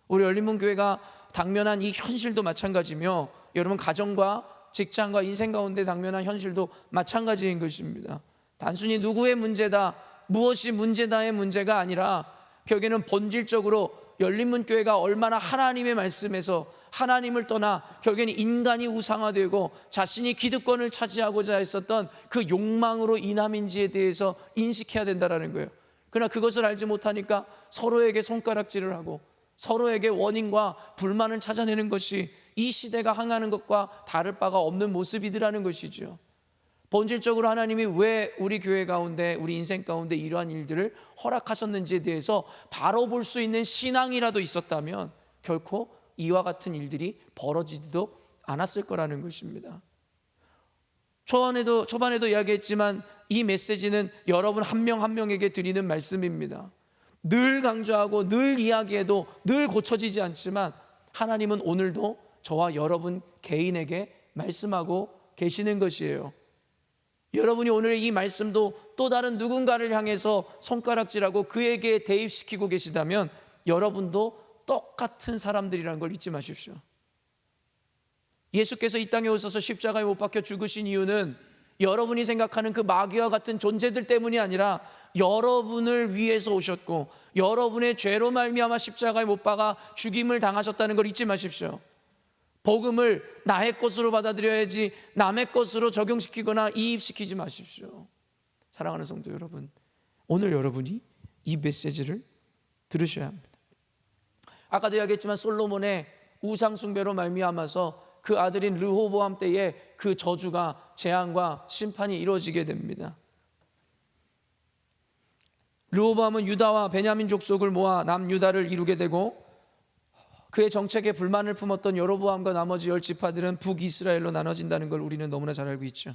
우리 열린문교회가 당면한 이 현실도 마찬가지며 여러분 가정과 직장과 인생 가운데 당면한 현실도 마찬가지인 것입니다. 단순히 누구의 문제다, 무엇이 문제다의 문제가 아니라 결국에는 본질적으로 열린문교회가 얼마나 하나님의 말씀에서 하나님을 떠나 결국에는 인간이 우상화되고 자신이 기득권을 차지하고자 했었던 그 욕망으로 인함인지에 대해서 인식해야 된다는 거예요. 그러나 그것을 알지 못하니까 서로에게 손가락질을 하고 서로에게 원인과 불만을 찾아내는 것이 이 시대가 향하는 것과 다를 바가 없는 모습이더라는 것이죠. 본질적으로 하나님이 왜 우리 교회 가운데, 우리 인생 가운데 이러한 일들을 허락하셨는지에 대해서 바로 볼 수 있는 신앙이라도 있었다면 결코 이와 같은 일들이 벌어지지도 않았을 거라는 것입니다. 초반에도 이야기했지만 이 메시지는 여러분 한 명 한 명에게 드리는 말씀입니다. 늘 강조하고 늘 이야기해도 늘 고쳐지지 않지만 하나님은 오늘도 저와 여러분 개인에게 말씀하고 계시는 것이에요. 여러분이 오늘 이 말씀도 또 다른 누군가를 향해서 손가락질하고 그에게 대입시키고 계시다면 여러분도 똑같은 사람들이라는 걸 잊지 마십시오. 예수께서 이 땅에 오셔서 십자가에 못 박혀 죽으신 이유는 여러분이 생각하는 그 마귀와 같은 존재들 때문이 아니라 여러분을 위해서 오셨고 여러분의 죄로 말미암아 십자가에 못 박아 죽임을 당하셨다는 걸 잊지 마십시오. 복음을 나의 것으로 받아들여야지 남의 것으로 적용시키거나 이입시키지 마십시오. 사랑하는 성도 여러분, 오늘 여러분이 이 메시지를 들으셔야 합니다. 아까도 이야기했지만 솔로몬의 우상 숭배로 말미암아서 그 아들인 르호보암 때에 그 저주가 재앙과 심판이 이루어지게 됩니다. 르호보암은 유다와 베냐민 족속을 모아 남유다를 이루게 되고 그의 정책에 불만을 품었던 여로보암과 나머지 10지파들은 북이스라엘로 나눠진다는 걸 우리는 너무나 잘 알고 있죠.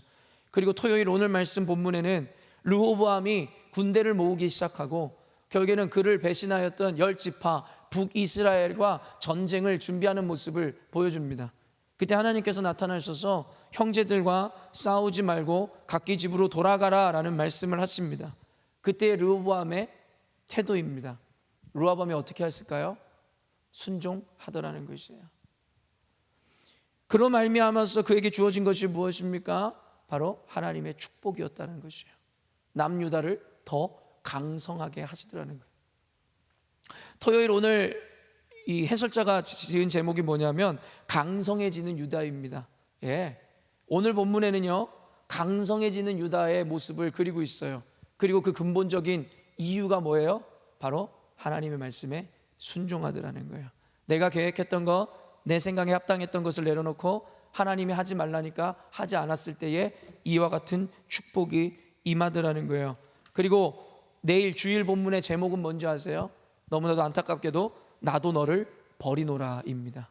그리고 토요일 오늘 말씀 본문에는 르호보암이 군대를 모으기 시작하고 결국에는 그를 배신하였던 10지파 북이스라엘과 전쟁을 준비하는 모습을 보여줍니다. 그때 하나님께서 나타나셔서 형제들과 싸우지 말고 각기 집으로 돌아가라 라는 말씀을 하십니다. 그때의 르호보암의 태도입니다. 르호보암이 어떻게 했을까요? 순종하더라는 것이에요. 그로 말미암아서 그에게 주어진 것이 무엇입니까? 바로 하나님의 축복이었다는 것이에요. 남유다를 더 강성하게 하시더라는 거예요. 토요일 오늘 이 해설자가 지은 제목이 뭐냐면 강성해지는 유다입니다. 예, 오늘 본문에는요 강성해지는 유다의 모습을 그리고 있어요. 그리고 그 근본적인 이유가 뭐예요? 바로 하나님의 말씀에 순종하더라는 거예요. 내가 계획했던 것, 내 생각에 합당했던 것을 내려놓고 하나님이 하지 말라니까 하지 않았을 때에 이와 같은 축복이 임하더라는 거예요. 그리고 내일 주일 본문의 제목은 뭔지 아세요? 너무나도 안타깝게도 나도 너를 버리노라입니다.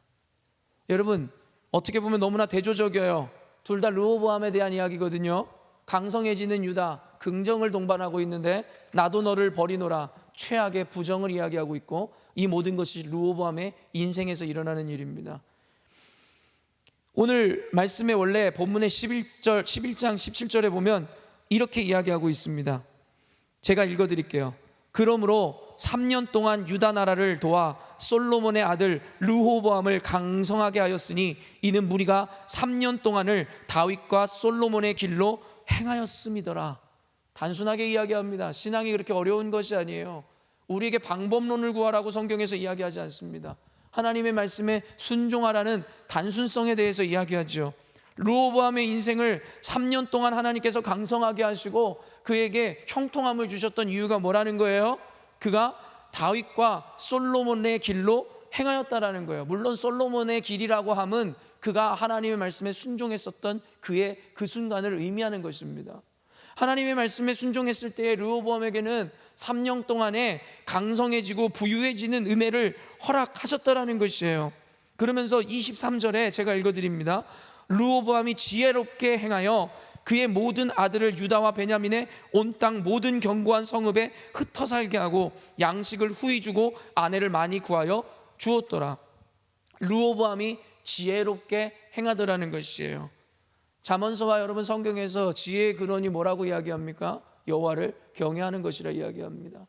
여러분 어떻게 보면 너무나 대조적이에요. 둘 다 르호보암에 대한 이야기거든요. 강성해지는 유다, 긍정을 동반하고 있는데 나도 너를 버리노라, 최악의 부정을 이야기하고 있고 이 모든 것이 르호보암의 인생에서 일어나는 일입니다. 오늘 말씀의 원래 본문의 11장 17절에 보면 이렇게 이야기하고 있습니다. 제가 읽어드릴게요. 그러므로 3년 동안 유다 나라를 도와 솔로몬의 아들 르호보암을 강성하게 하였으니 이는 무리가 3년 동안을 다윗과 솔로몬의 길로 행하였음이더라. 단순하게 이야기합니다. 신앙이 그렇게 어려운 것이 아니에요. 우리에게 방법론을 구하라고 성경에서 이야기하지 않습니다. 하나님의 말씀에 순종하라는 단순성에 대해서 이야기하죠. 르호보암의 인생을 3년 동안 하나님께서 강성하게 하시고 그에게 형통함을 주셨던 이유가 뭐라는 거예요? 그가 다윗과 솔로몬의 길로 행하였다라는 거예요. 물론 솔로몬의 길이라고 함은 그가 하나님의 말씀에 순종했었던 그의 그 순간을 의미하는 것입니다. 하나님의 말씀에 순종했을 때에 르호보암에게는 3년 동안에 강성해지고 부유해지는 은혜를 허락하셨다라는 것이에요. 그러면서 23절에 제가 읽어드립니다. 르호보암이 지혜롭게 행하여 그의 모든 아들을 유다와 베냐민의 온 땅 모든 견고한 성읍에 흩어 살게 하고 양식을 후히 주고 아내를 많이 구하여 주었더라. 르호보암이 지혜롭게 행하더라는 것이에요. 잠언서와 여러분 성경에서 지혜의 근원이 뭐라고 이야기합니까? 여호와를 경외하는 것이라 이야기합니다.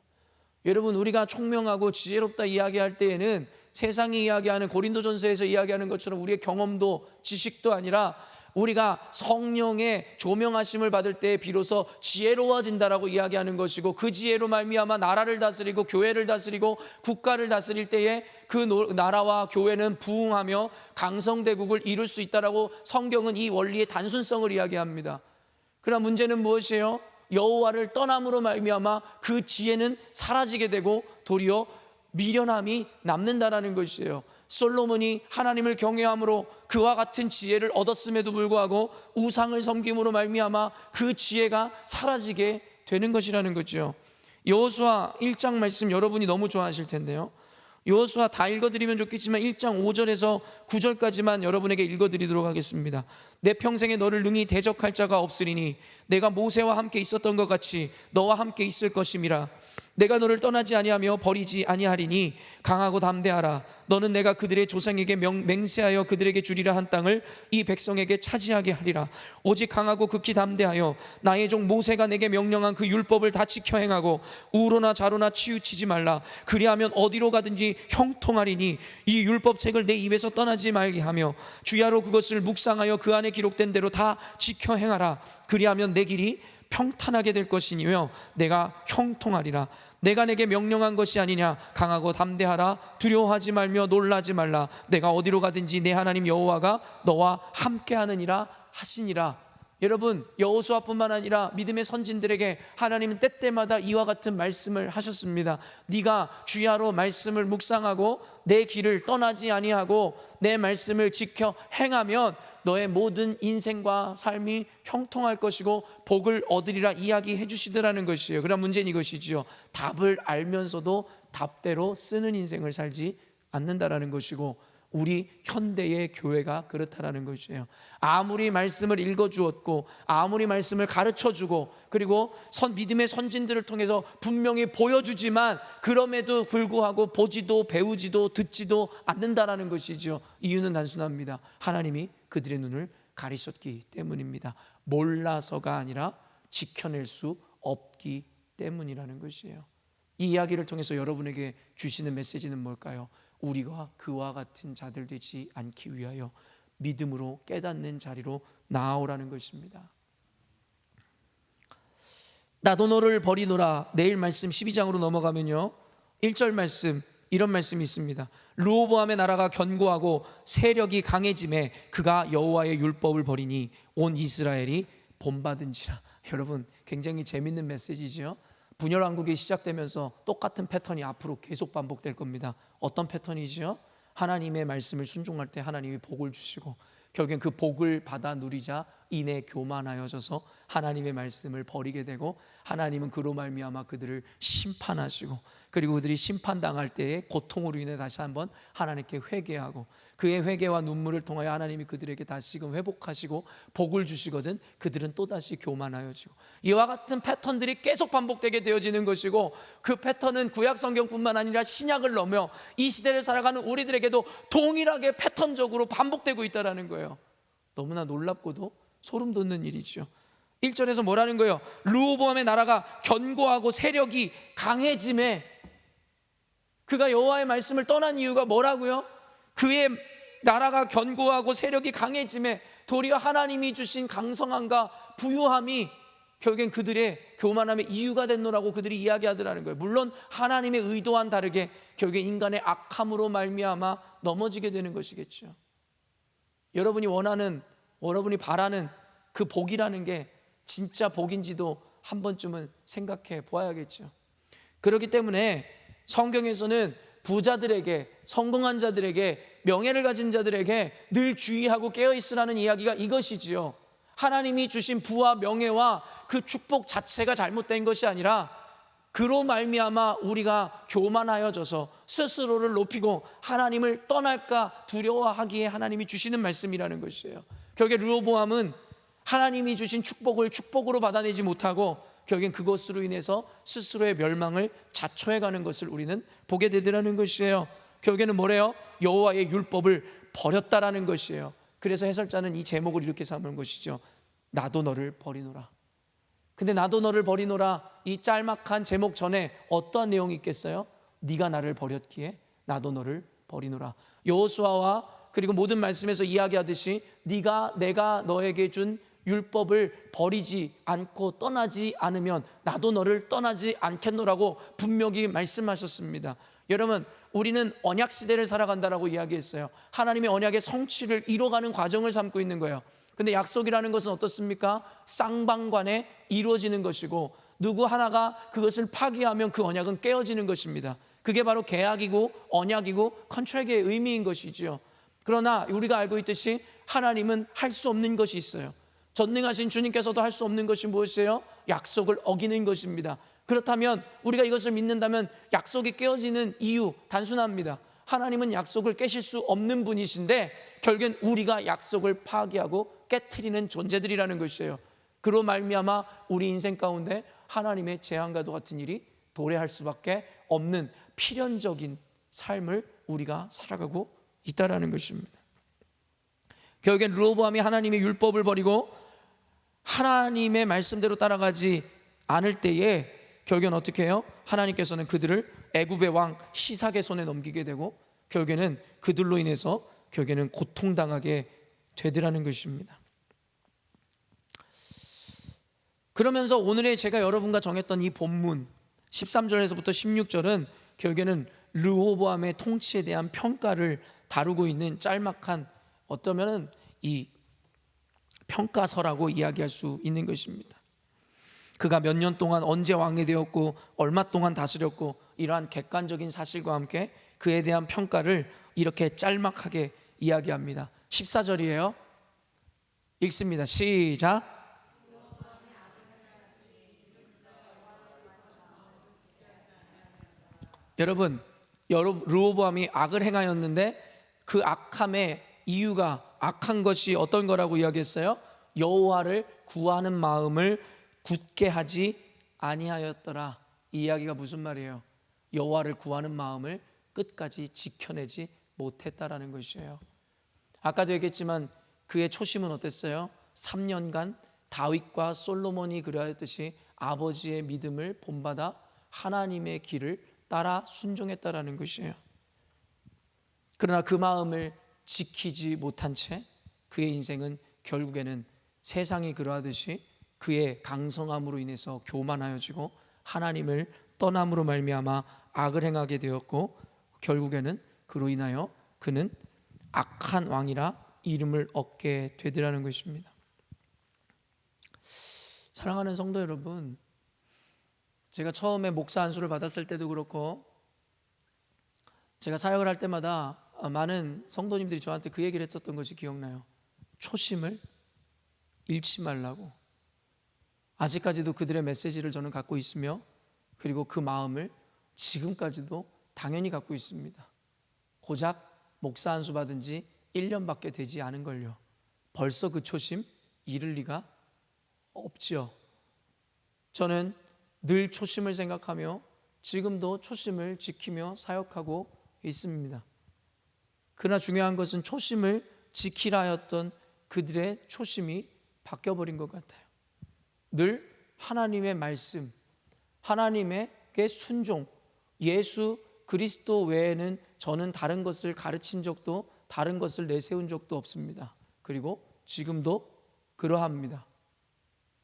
여러분 우리가 총명하고 지혜롭다 이야기할 때에는 세상이 이야기하는 고린도전서에서 이야기하는 것처럼 우리의 경험도 지식도 아니라 우리가 성령의 조명하심을 받을 때 비로소 지혜로워진다라고 이야기하는 것이고, 그 지혜로 말미암아 나라를 다스리고 교회를 다스리고 국가를 다스릴 때에 그 나라와 교회는 부흥하며 강성대국을 이룰 수 있다라고 성경은 이 원리의 단순성을 이야기합니다. 그러나 문제는 무엇이에요? 여호와를 떠남으로 말미암아 그 지혜는 사라지게 되고 도리어 미련함이 남는다라는 것이에요. 솔로몬이 하나님을 경외함으로 그와 같은 지혜를 얻었음에도 불구하고 우상을 섬김으로 말미암아 그 지혜가 사라지게 되는 것이라는 거죠. 여호수아 1장 말씀 여러분이 너무 좋아하실 텐데요, 여호수아 다 읽어드리면 좋겠지만 1장 5절에서 9절까지만 여러분에게 읽어드리도록 하겠습니다. 내 평생에 너를 능히 대적할 자가 없으리니 내가 모세와 함께 있었던 것 같이 너와 함께 있을 것임이라. 내가 너를 떠나지 아니하며 버리지 아니하리니 강하고 담대하라. 너는 내가 그들의 조상에게 맹세하여 그들에게 주리라 한 땅을 이 백성에게 차지하게 하리라. 오직 강하고 극히 담대하여 나의 종 모세가 내게 명령한 그 율법을 다 지켜 행하고 우로나 좌로나 치우치지 말라. 그리하면 어디로 가든지 형통하리니 이 율법책을 내 입에서 떠나지 말게 하며 주야로 그것을 묵상하여 그 안에 기록된 대로 다 지켜 행하라. 그리하면 내 길이 평탄하게 될 것이니며 내가 형통하리라. 내가 내게 명령한 것이 아니냐. 강하고 담대하라. 두려워하지 말며 놀라지 말라. 내가 어디로 가든지 내 하나님 여호와가 너와 함께하느니라 하시니라. 여러분, 여호수아뿐만 아니라 믿음의 선진들에게 하나님은 때때마다 이와 같은 말씀을 하셨습니다. 네가 주야로 말씀을 묵상하고 내 길을 떠나지 아니하고 내 말씀을 지켜 행하면 너의 모든 인생과 삶이 형통할 것이고 복을 얻으리라 이야기해 주시더라는 것이에요. 그러나 문제는 이것이지요, 답을 알면서도 답대로 쓰는 인생을 살지 않는다라는 것이고, 우리 현대의 교회가 그렇다라는 것이에요. 아무리 말씀을 읽어주었고 아무리 말씀을 가르쳐주고 그리고 믿음의 선진들을 통해서 분명히 보여주지만 그럼에도 불구하고 보지도 배우지도 듣지도 않는다라는 것이죠. 이유는 단순합니다. 하나님이 그들의 눈을 가리셨기 때문입니다. 몰라서가 아니라 지켜낼 수 없기 때문이라는 것이에요. 이 이야기를 통해서 여러분에게 주시는 메시지는 뭘까요? 우리가 그와 같은 자들 되지 않기 위하여 믿음으로 깨닫는 자리로 나아오라는 것입니다. 나도 너를 버리노라. 내일 말씀 12장으로 넘어가면요, 1절 말씀 이런 말씀이 있습니다. 르호보암의 나라가 견고하고 세력이 강해짐에 그가 여호와의 율법을 버리니 온 이스라엘이 본받은지라. 여러분, 굉장히 재밌는 메시지죠. 분열왕국이 시작되면서 똑같은 패턴이 앞으로 계속 반복될 겁니다. 어떤 패턴이죠? 하나님의 말씀을 순종할 때 하나님이 복을 주시고 결국엔 그 복을 받아 누리자 인해 교만하여져서 하나님의 말씀을 버리게 되고, 하나님은 그로 말미암아 그들을 심판하시고, 그리고 그들이 심판당할 때에 고통으로 인해 다시 한번 하나님께 회개하고 그의 회개와 눈물을 통하여 하나님이 그들에게 다시금 회복하시고 복을 주시거든 그들은 또다시 교만하여지고, 이와 같은 패턴들이 계속 반복되게 되어지는 것이고, 그 패턴은 구약 성경뿐만 아니라 신약을 넘어 이 시대를 살아가는 우리들에게도 동일하게 패턴적으로 반복되고 있다는 거예요. 너무나 놀랍고도 소름 돋는 일이죠. 1절에서 뭐라는 거예요? 르호보암의 나라가 견고하고 세력이 강해짐에, 그가 여호와의 말씀을 떠난 이유가 뭐라고요? 그의 나라가 견고하고 세력이 강해짐에 도리어 하나님이 주신 강성함과 부유함이 결국엔 그들의 교만함의 이유가 됐노라고 그들이 이야기하더라는 거예요. 물론 하나님의 의도와는 다르게 결국엔 인간의 악함으로 말미암아 넘어지게 되는 것이겠죠. 여러분이 원하는, 여러분이 바라는 그 복이라는 게 진짜 복인지도 한 번쯤은 생각해 보아야겠죠. 그렇기 때문에 성경에서는 부자들에게, 성공한 자들에게, 명예를 가진 자들에게 늘 주의하고 깨어있으라는 이야기가 이것이지요. 하나님이 주신 부와 명예와 그 축복 자체가 잘못된 것이 아니라 그로 말미암아 우리가 교만하여져서 스스로를 높이고 하나님을 떠날까 두려워하기에 하나님이 주시는 말씀이라는 것이에요. 결국에 르호보암은 하나님이 주신 축복을 축복으로 받아내지 못하고 결국엔 그것으로 인해서 스스로의 멸망을 자초해가는 것을 우리는 보게 되더라는 것이에요. 결국에는 뭐래요? 여호와의 율법을 버렸다라는 것이에요. 그래서 해설자는 이 제목을 이렇게 삼은 것이죠. 나도 너를 버리노라. 근데 나도 너를 버리노라, 이 짤막한 제목 전에 어떠한 내용이 있겠어요? 네가 나를 버렸기에 나도 너를 버리노라. 여호수아와 그리고 모든 말씀에서 이야기하듯이 내가 너에게 준 율법을 버리지 않고 떠나지 않으면 나도 너를 떠나지 않겠노라고 분명히 말씀하셨습니다. 여러분, 우리는 언약 시대를 살아간다라고 이야기했어요. 하나님의 언약의 성취를 이뤄가는 과정을 삼고 있는 거예요. 근데 약속이라는 것은 어떻습니까? 쌍방간에 이루어지는 것이고, 누구 하나가 그것을 파기하면 그 언약은 깨어지는 것입니다. 그게 바로 계약이고 언약이고 컨트랙의 의미인 것이지요. 그러나 우리가 알고 있듯이 하나님은 할 수 없는 것이 있어요. 전능하신 주님께서도 할 수 없는 것이 무엇이에요? 약속을 어기는 것입니다. 그렇다면 우리가 이것을 믿는다면 약속이 깨어지는 이유 단순합니다. 하나님은 약속을 깨실 수 없는 분이신데 결국엔 우리가 약속을 파기하고 깨트리는 존재들이라는 것이에요. 그로 말미암아 우리 인생 가운데 하나님의 재앙과도 같은 일이 도래할 수밖에 없는 필연적인 삶을 우리가 살아가고 있다라는 것입니다. 결국엔 르호보암이 하나님의 율법을 버리고 하나님의 말씀대로 따라가지 않을 때에 결국엔 어떻게 해요? 하나님께서는 그들을 애굽의 왕 시삭의 손에 넘기게 되고 결국에는 그들로 인해서 결국에는 고통당하게 되더라는 것입니다. 그러면서 오늘의 제가 여러분과 정했던 이 본문 13절에서부터 16절은 결국에는 르호보암의 통치에 대한 평가를 다루고 있는 짤막한 어쩌면은 이 평가서라고 이야기할 수 있는 것입니다. 그가 몇 년 동안 언제 왕이 되었고 얼마 동안 다스렸고 이러한 객관적인 사실과 함께 그에 대한 평가를 이렇게 짤막하게 이야기합니다. 14절이에요. 읽습니다. 시작. 여러분, 르호보암이 악을 행하였는데 그 악함의 이유가 악한 것이 어떤 거라고 이야기했어요? 여호와를 구하는 마음을 굳게 하지 아니하였더라. 이 이야기가 무슨 말이에요? 여호와를 구하는 마음을 끝까지 지켜내지 못했다라는 것이에요. 아까도 얘기했지만 그의 초심은 어땠어요? 3년간 다윗과 솔로몬이 그러하였듯이 아버지의 믿음을 본받아 하나님의 길을 따라 순종했다라는 것이에요. 그러나 그 마음을 지키지 못한 채 그의 인생은 결국에는 세상이 그러하듯이 그의 강성함으로 인해서 교만하여지고 하나님을 떠남으로 말미암아 악을 행하게 되었고 결국에는 그로 인하여 그는 악한 왕이라 이름을 얻게 되더라는 것입니다. 사랑하는 성도 여러분, 제가 처음에 목사 안수를 받았을 때도 그렇고 제가 사역을 할 때마다 많은 성도님들이 저한테 그 얘기를 했었던 것이 기억나요. 초심을 잃지 말라고. 아직까지도 그들의 메시지를 저는 갖고 있으며 그리고 그 마음을 지금까지도 당연히 갖고 있습니다. 고작 목사 안수 받은 지 1년밖에 되지 않은 걸요. 벌써 그 초심 잃을 리가 없지요. 저는 늘 초심을 생각하며 지금도 초심을 지키며 사역하고 있습니다. 그러나 중요한 것은 초심을 지키라 하였던 그들의 초심이 바뀌어버린 것 같아요. 늘 하나님의 말씀, 하나님에게 순종, 예수 그리스도 외에는 저는 다른 것을 가르친 적도 다른 것을 내세운 적도 없습니다. 그리고 지금도 그러합니다.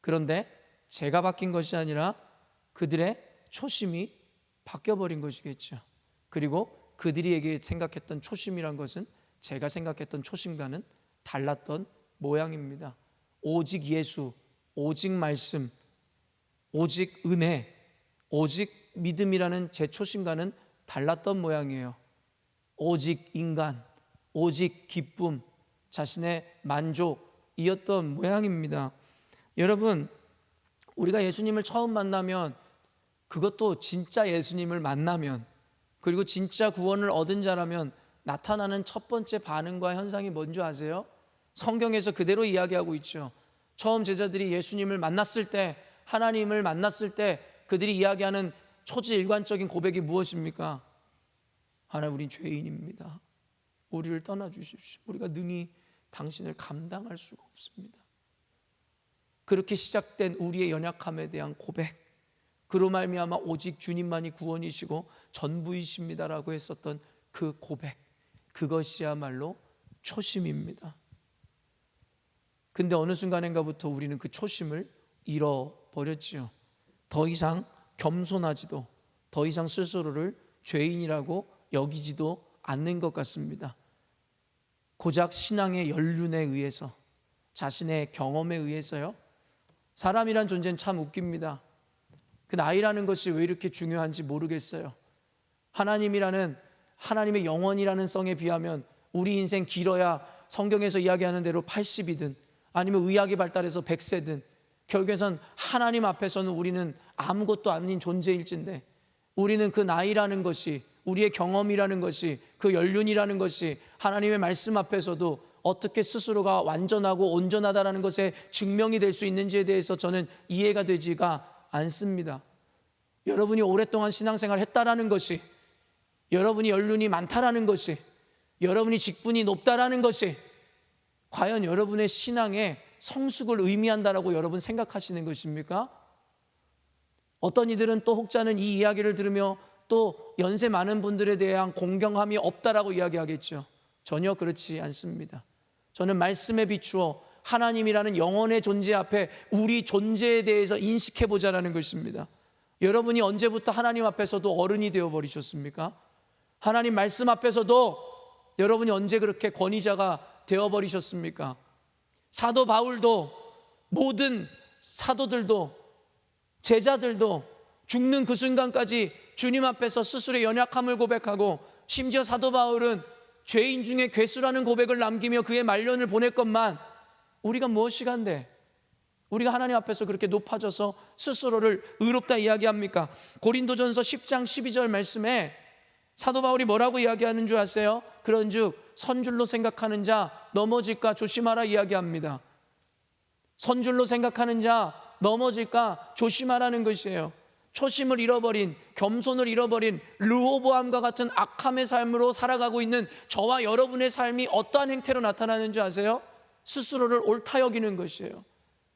그런데 제가 바뀐 것이 아니라 그들의 초심이 바뀌어버린 것이겠죠. 그리고 그들이 생각했던 초심이란 것은 제가 생각했던 초심과는 달랐던 모양입니다. 오직 예수, 오직 말씀, 오직 은혜, 오직 믿음이라는 제 초심과는 달랐던 모양이에요. 오직 인간, 오직 기쁨, 자신의 만족이었던 모양입니다. 여러분, 우리가 예수님을 처음 만나면 그것도 진짜 예수님을 만나면 그리고 진짜 구원을 얻은 자라면 나타나는 첫 번째 반응과 현상이 뭔지 아세요? 성경에서 그대로 이야기하고 있죠. 처음 제자들이 예수님을 만났을 때, 하나님을 만났을 때 그들이 이야기하는 초지일관적인 고백이 무엇입니까? 하나님, 우린 죄인입니다. 우리를 떠나주십시오. 우리가 능히 당신을 감당할 수가 없습니다. 그렇게 시작된 우리의 연약함에 대한 고백, 그로 말미암아 오직 주님만이 구원이시고 전부이십니다라고 했었던 그 고백, 그것이야말로 초심입니다. 근데 어느 순간인가부터 우리는 그 초심을 잃어버렸지요. 더 이상 겸손하지도, 더 이상 스스로를 죄인이라고 여기지도 않는 것 같습니다. 고작 신앙의 연륜에 의해서, 자신의 경험에 의해서요. 사람이란 존재는 참 웃깁니다. 그 나이라는 것이 왜 이렇게 중요한지 모르겠어요. 하나님이라는, 하나님의 영원이라는 성에 비하면 우리 인생 길어야 성경에서 이야기하는 대로 80이든 아니면 의학이 발달해서 100세든 결국에선 하나님 앞에서는 우리는 아무것도 아닌 존재일진데, 우리는 그 나이라는 것이, 우리의 경험이라는 것이, 그 연륜이라는 것이 하나님의 말씀 앞에서도 어떻게 스스로가 완전하고 온전하다라는 것에 증명이 될 수 있는지에 대해서 저는 이해가 되지가 않습니다. 여러분이 오랫동안 신앙생활을 했다라는 것이, 여러분이 연륜이 많다라는 것이, 여러분이 직분이 높다라는 것이 과연 여러분의 신앙의 성숙을 의미한다라고 여러분 생각하시는 것입니까? 어떤 이들은 또 혹자는 이 이야기를 들으며 또 연세 많은 분들에 대한 공경함이 없다라고 이야기하겠죠. 전혀 그렇지 않습니다. 저는 말씀에 비추어 하나님이라는 영원의 존재 앞에 우리 존재에 대해서 인식해보자라는 것입니다. 여러분이 언제부터 하나님 앞에서도 어른이 되어버리셨습니까? 하나님 말씀 앞에서도 여러분이 언제 그렇게 권위자가 되어버리셨습니까? 사도 바울도, 모든 사도들도, 제자들도 죽는 그 순간까지 주님 앞에서 스스로의 연약함을 고백하고, 심지어 사도 바울은 죄인 중에 괴수라는 고백을 남기며 그의 말년을 보냈건만, 우리가 무엇이간데 우리가 하나님 앞에서 그렇게 높아져서 스스로를 의롭다 이야기합니까? 고린도전서 10장 12절 말씀에 사도 바울이 뭐라고 이야기하는 줄 아세요? 그런즉 선줄로 생각하는 자 넘어질까 조심하라 이야기합니다. 선줄로 생각하는 자 넘어질까 조심하라는 것이에요. 초심을 잃어버린, 겸손을 잃어버린 르호보암과 같은 악함의 삶으로 살아가고 있는 저와 여러분의 삶이 어떠한 행태로 나타나는 줄 아세요? 스스로를 옳다 여기는 것이에요.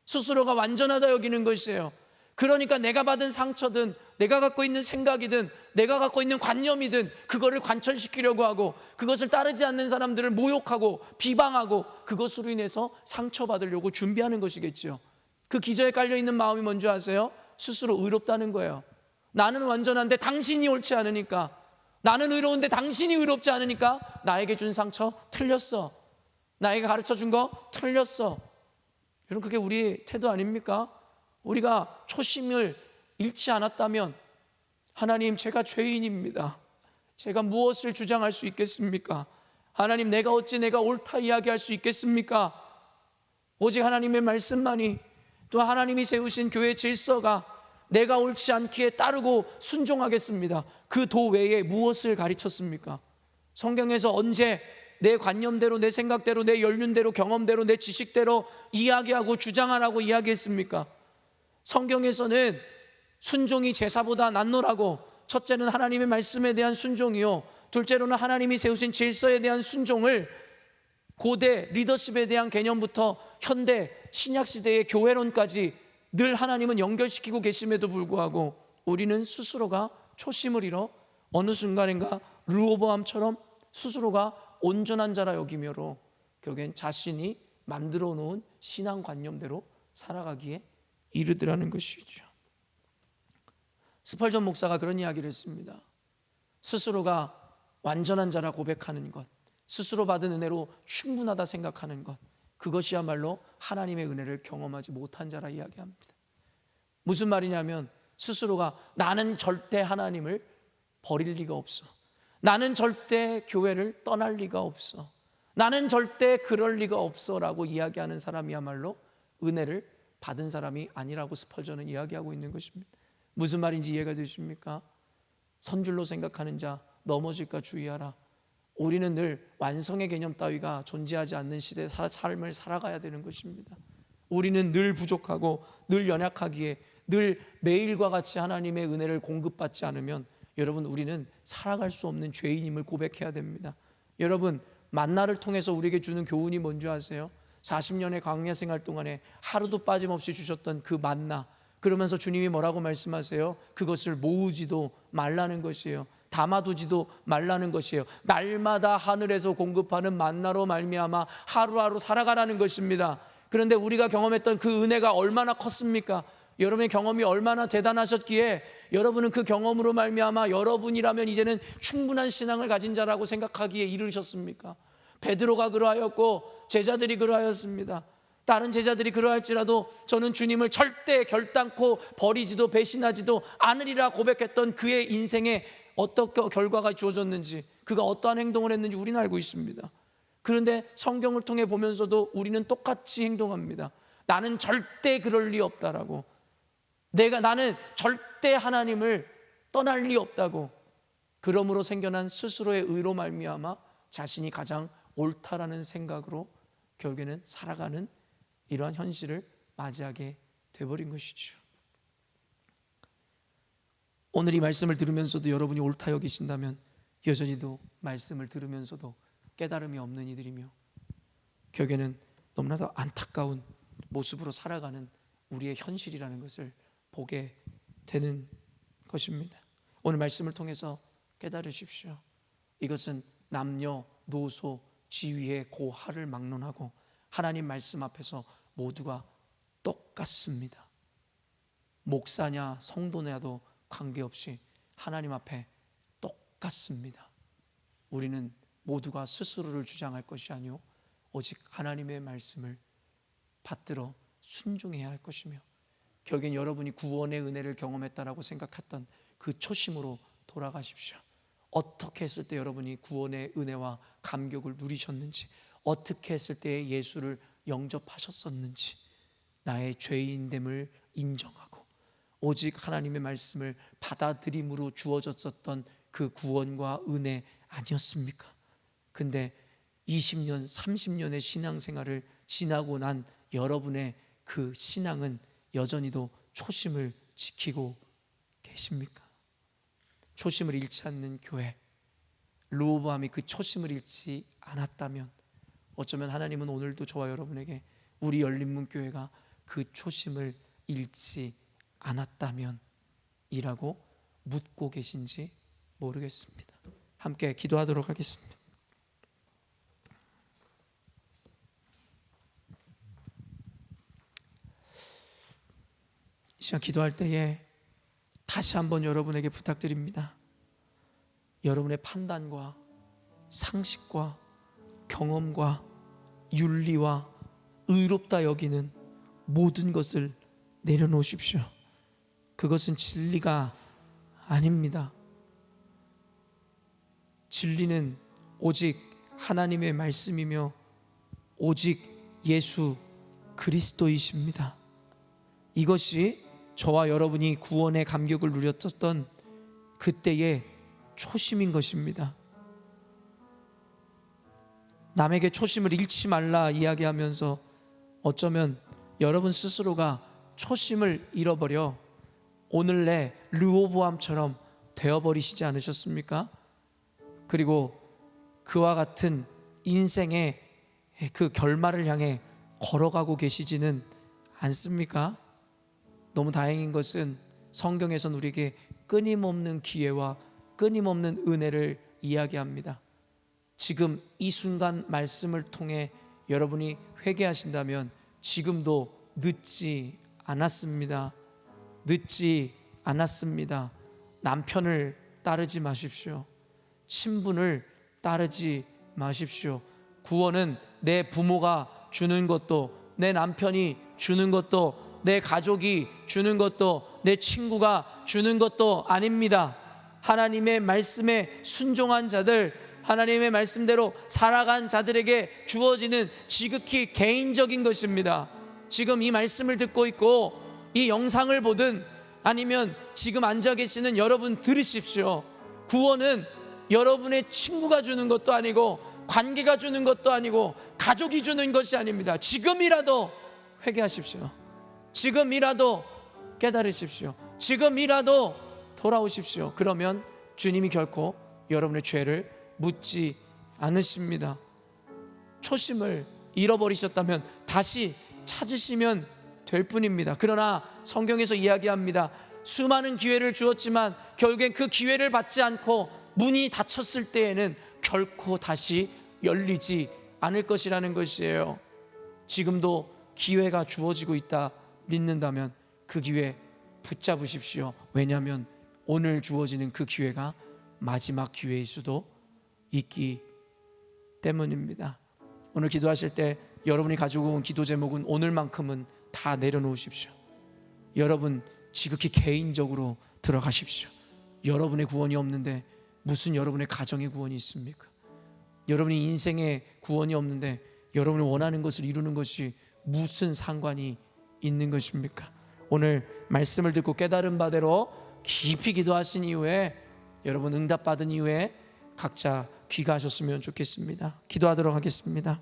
스스로가 완전하다 여기는 것이에요. 그러니까 내가 받은 상처든, 내가 갖고 있는 생각이든, 내가 갖고 있는 관념이든 그거를 관철시키려고 하고, 그것을 따르지 않는 사람들을 모욕하고 비방하고, 그것으로 인해서 상처받으려고 준비하는 것이겠죠. 그 기저에 깔려있는 마음이 뭔지 아세요? 스스로 의롭다는 거예요. 나는 완전한데 당신이 옳지 않으니까, 나는 의로운데 당신이 의롭지 않으니까 나에게 준 상처 틀렸어, 나에게 가르쳐 준 거 틀렸어. 여러분, 그게 우리의 태도 아닙니까? 우리가 초심을 잃지 않았다면, 하나님 제가 죄인입니다, 제가 무엇을 주장할 수 있겠습니까? 하나님 내가 어찌 내가 옳다 이야기할 수 있겠습니까? 오직 하나님의 말씀만이, 또 하나님이 세우신 교회 질서가 내가 옳지 않기에 따르고 순종하겠습니다. 그 도 외에 무엇을 가르쳤습니까? 성경에서 언제 내 관념대로, 내 생각대로, 내 연륜대로, 경험대로, 내 지식대로 이야기하고 주장하라고 이야기했습니까? 성경에서는 순종이 제사보다 낫노라고, 첫째는 하나님의 말씀에 대한 순종이요, 둘째로는 하나님이 세우신 질서에 대한 순종을 고대 리더십에 대한 개념부터 현대 신약시대의 교회론까지 늘 하나님은 연결시키고 계심에도 불구하고 우리는 스스로가 초심을 잃어 어느 순간인가 르호보암처럼 스스로가 온전한 자라 여기며로 결국엔 자신이 만들어 놓은 신앙관념대로 살아가기에 이르더라는 것이죠. 스펄전 목사가 그런 이야기를 했습니다. 스스로가 완전한 자라 고백하는 것, 스스로 받은 은혜로 충분하다 생각하는 것, 그것이야말로 하나님의 은혜를 경험하지 못한 자라 이야기합니다. 무슨 말이냐면, 스스로가 나는 절대 하나님을 버릴 리가 없어, 나는 절대 교회를 떠날 리가 없어, 나는 절대 그럴 리가 없어 라고 이야기하는 사람이야말로 은혜를 받은 사람이 아니라고 스펄전은 이야기하고 있는 것입니다. 무슨 말인지 이해가 되십니까? 선줄로 생각하는 자 넘어질까 주의하라. 우리는 늘 완성의 개념 따위가 존재하지 않는 시대의 삶을 살아가야 되는 것입니다. 우리는 늘 부족하고 늘 연약하기에 늘 매일과 같이 하나님의 은혜를 공급받지 않으면, 여러분, 우리는 살아갈 수 없는 죄인임을 고백해야 됩니다. 여러분, 만나를 통해서 우리에게 주는 교훈이 뭔지 아세요? 40년의 광야 생활 동안에 하루도 빠짐없이 주셨던 그 만나, 그러면서 주님이 뭐라고 말씀하세요? 그것을 모으지도 말라는 것이에요. 담아두지도 말라는 것이에요. 날마다 하늘에서 공급하는 만나로 말미암아 하루하루 살아가라는 것입니다. 그런데 우리가 경험했던 그 은혜가 얼마나 컸습니까? 여러분의 경험이 얼마나 대단하셨기에 여러분은 그 경험으로 말미암아 여러분이라면 이제는 충분한 신앙을 가진 자라고 생각하기에 이르셨습니까? 베드로가 그러하였고 제자들이 그러하였습니다. 다른 제자들이 그러할지라도 저는 주님을 절대 결단코 버리지도 배신하지도 않으리라 고백했던 그의 인생에 어떤 결과가 주어졌는지, 그가 어떠한 행동을 했는지 우리는 알고 있습니다. 그런데 성경을 통해 보면서도 우리는 똑같이 행동합니다. 나는 절대 그럴 리 없다라고, 나는 절대 하나님을 떠날 리 없다고, 그러므로 생겨난 스스로의 의로 말미암아 자신이 가장 옳다라는 생각으로 결국에는 살아가는 이러한 현실을 맞이하게 돼버린 것이죠. 오늘 이 말씀을 들으면서도 여러분이 옳다 여기신다면 여전히도 말씀을 들으면서도 깨달음이 없는 이들이며 결국에는 너무나도 안타까운 모습으로 살아가는 우리의 현실이라는 것을 보게 되는 것입니다. 오늘 말씀을 통해서 깨달으십시오. 이것은 남녀, 노소, 지위의 고하를 막론하고 하나님 말씀 앞에서 모두가 똑같습니다. 목사냐 성도냐도 관계없이 하나님 앞에 똑같습니다. 우리는 모두가 스스로를 주장할 것이 아니오 오직 하나님의 말씀을 받들어 순종해야 할 것이며, 결국엔 여러분이 구원의 은혜를 경험했다라고 생각했던 그 초심으로 돌아가십시오. 어떻게 했을 때 여러분이 구원의 은혜와 감격을 누리셨는지, 어떻게 했을 때 예수를 영접하셨었는지, 나의 죄인됨을 인정하고 오직 하나님의 말씀을 받아들임으로 주어졌었던 그 구원과 은혜 아니었습니까? 근데 20년, 30년의 신앙생활을 지나고 난 여러분의 그 신앙은 여전히도 초심을 지키고 계십니까? 초심을 잃지 않는 교회, 르호보암이 그 초심을 잃지 않았다면 어쩌면 하나님은 오늘도 저와 여러분에게 우리 열린문교회가 그 초심을 잃지 않았다면 이라고 묻고 계신지 모르겠습니다. 함께 기도하도록 하겠습니다. 이 시간 기도할 때에 다시 한번 여러분에게 부탁드립니다. 여러분의 판단과 상식과 경험과 윤리와 의롭다 여기는 모든 것을 내려놓으십시오. 그것은 진리가 아닙니다. 진리는 오직 하나님의 말씀이며 오직 예수 그리스도이십니다. 이것이 저와 여러분이 구원의 감격을 누렸었던 그때의 초심인 것입니다. 남에게 초심을 잃지 말라 이야기하면서 어쩌면 여러분 스스로가 초심을 잃어버려 오늘의 르호보암처럼 되어버리시지 않으셨습니까? 그리고 그와 같은 인생의 그 결말을 향해 걸어가고 계시지는 않습니까? 너무 다행인 것은 성경에서는 우리에게 끊임없는 기회와 끊임없는 은혜를 이야기합니다. 지금 이 순간 말씀을 통해 여러분이 회개하신다면 지금도 늦지 않았습니다. 늦지 않았습니다. 남편을 따르지 마십시오. 친분을 따르지 마십시오. 구원은 내 부모가 주는 것도, 내 남편이 주는 것도, 내 가족이 주는 것도, 내 친구가 주는 것도 아닙니다. 하나님의 말씀에 순종한 자들, 하나님의 말씀대로 살아간 자들에게 주어지는 지극히 개인적인 것입니다. 지금 이 말씀을 듣고 있고 이 영상을 보든 아니면 지금 앉아 계시는 여러분 들으십시오. 구원은 여러분의 친구가 주는 것도 아니고 관계가 주는 것도 아니고 가족이 주는 것이 아닙니다. 지금이라도 회개하십시오. 지금이라도 깨달으십시오. 지금이라도 돌아오십시오. 그러면 주님이 결코 여러분의 죄를 묻지 않으십니다. 초심을 잃어버리셨다면 다시 찾으시면 될 뿐입니다. 그러나 성경에서 이야기합니다. 수많은 기회를 주었지만 결국엔 그 기회를 받지 않고 문이 닫혔을 때에는 결코 다시 열리지 않을 것이라는 것이에요. 지금도 기회가 주어지고 있다 믿는다면 그 기회 붙잡으십시오. 왜냐하면 오늘 주어지는 그 기회가 마지막 기회일 수도 있기 때문입니다. 오늘 기도하실 때 여러분이 가지고 온 기도 제목은 오늘만큼은 다 내려놓으십시오. 여러분 지극히 개인적으로 들어가십시오. 여러분의 구원이 없는데 무슨 여러분의 가정의 구원이 있습니까? 여러분의 인생의 구원이 없는데 여러분이 원하는 것을 이루는 것이 무슨 상관이 있는 것입니까? 오늘 말씀을 듣고 깨달은 바대로 깊이 기도하신 이후에, 여러분 응답받은 이후에 각자 귀가하셨으면 좋겠습니다. 기도하도록 하겠습니다.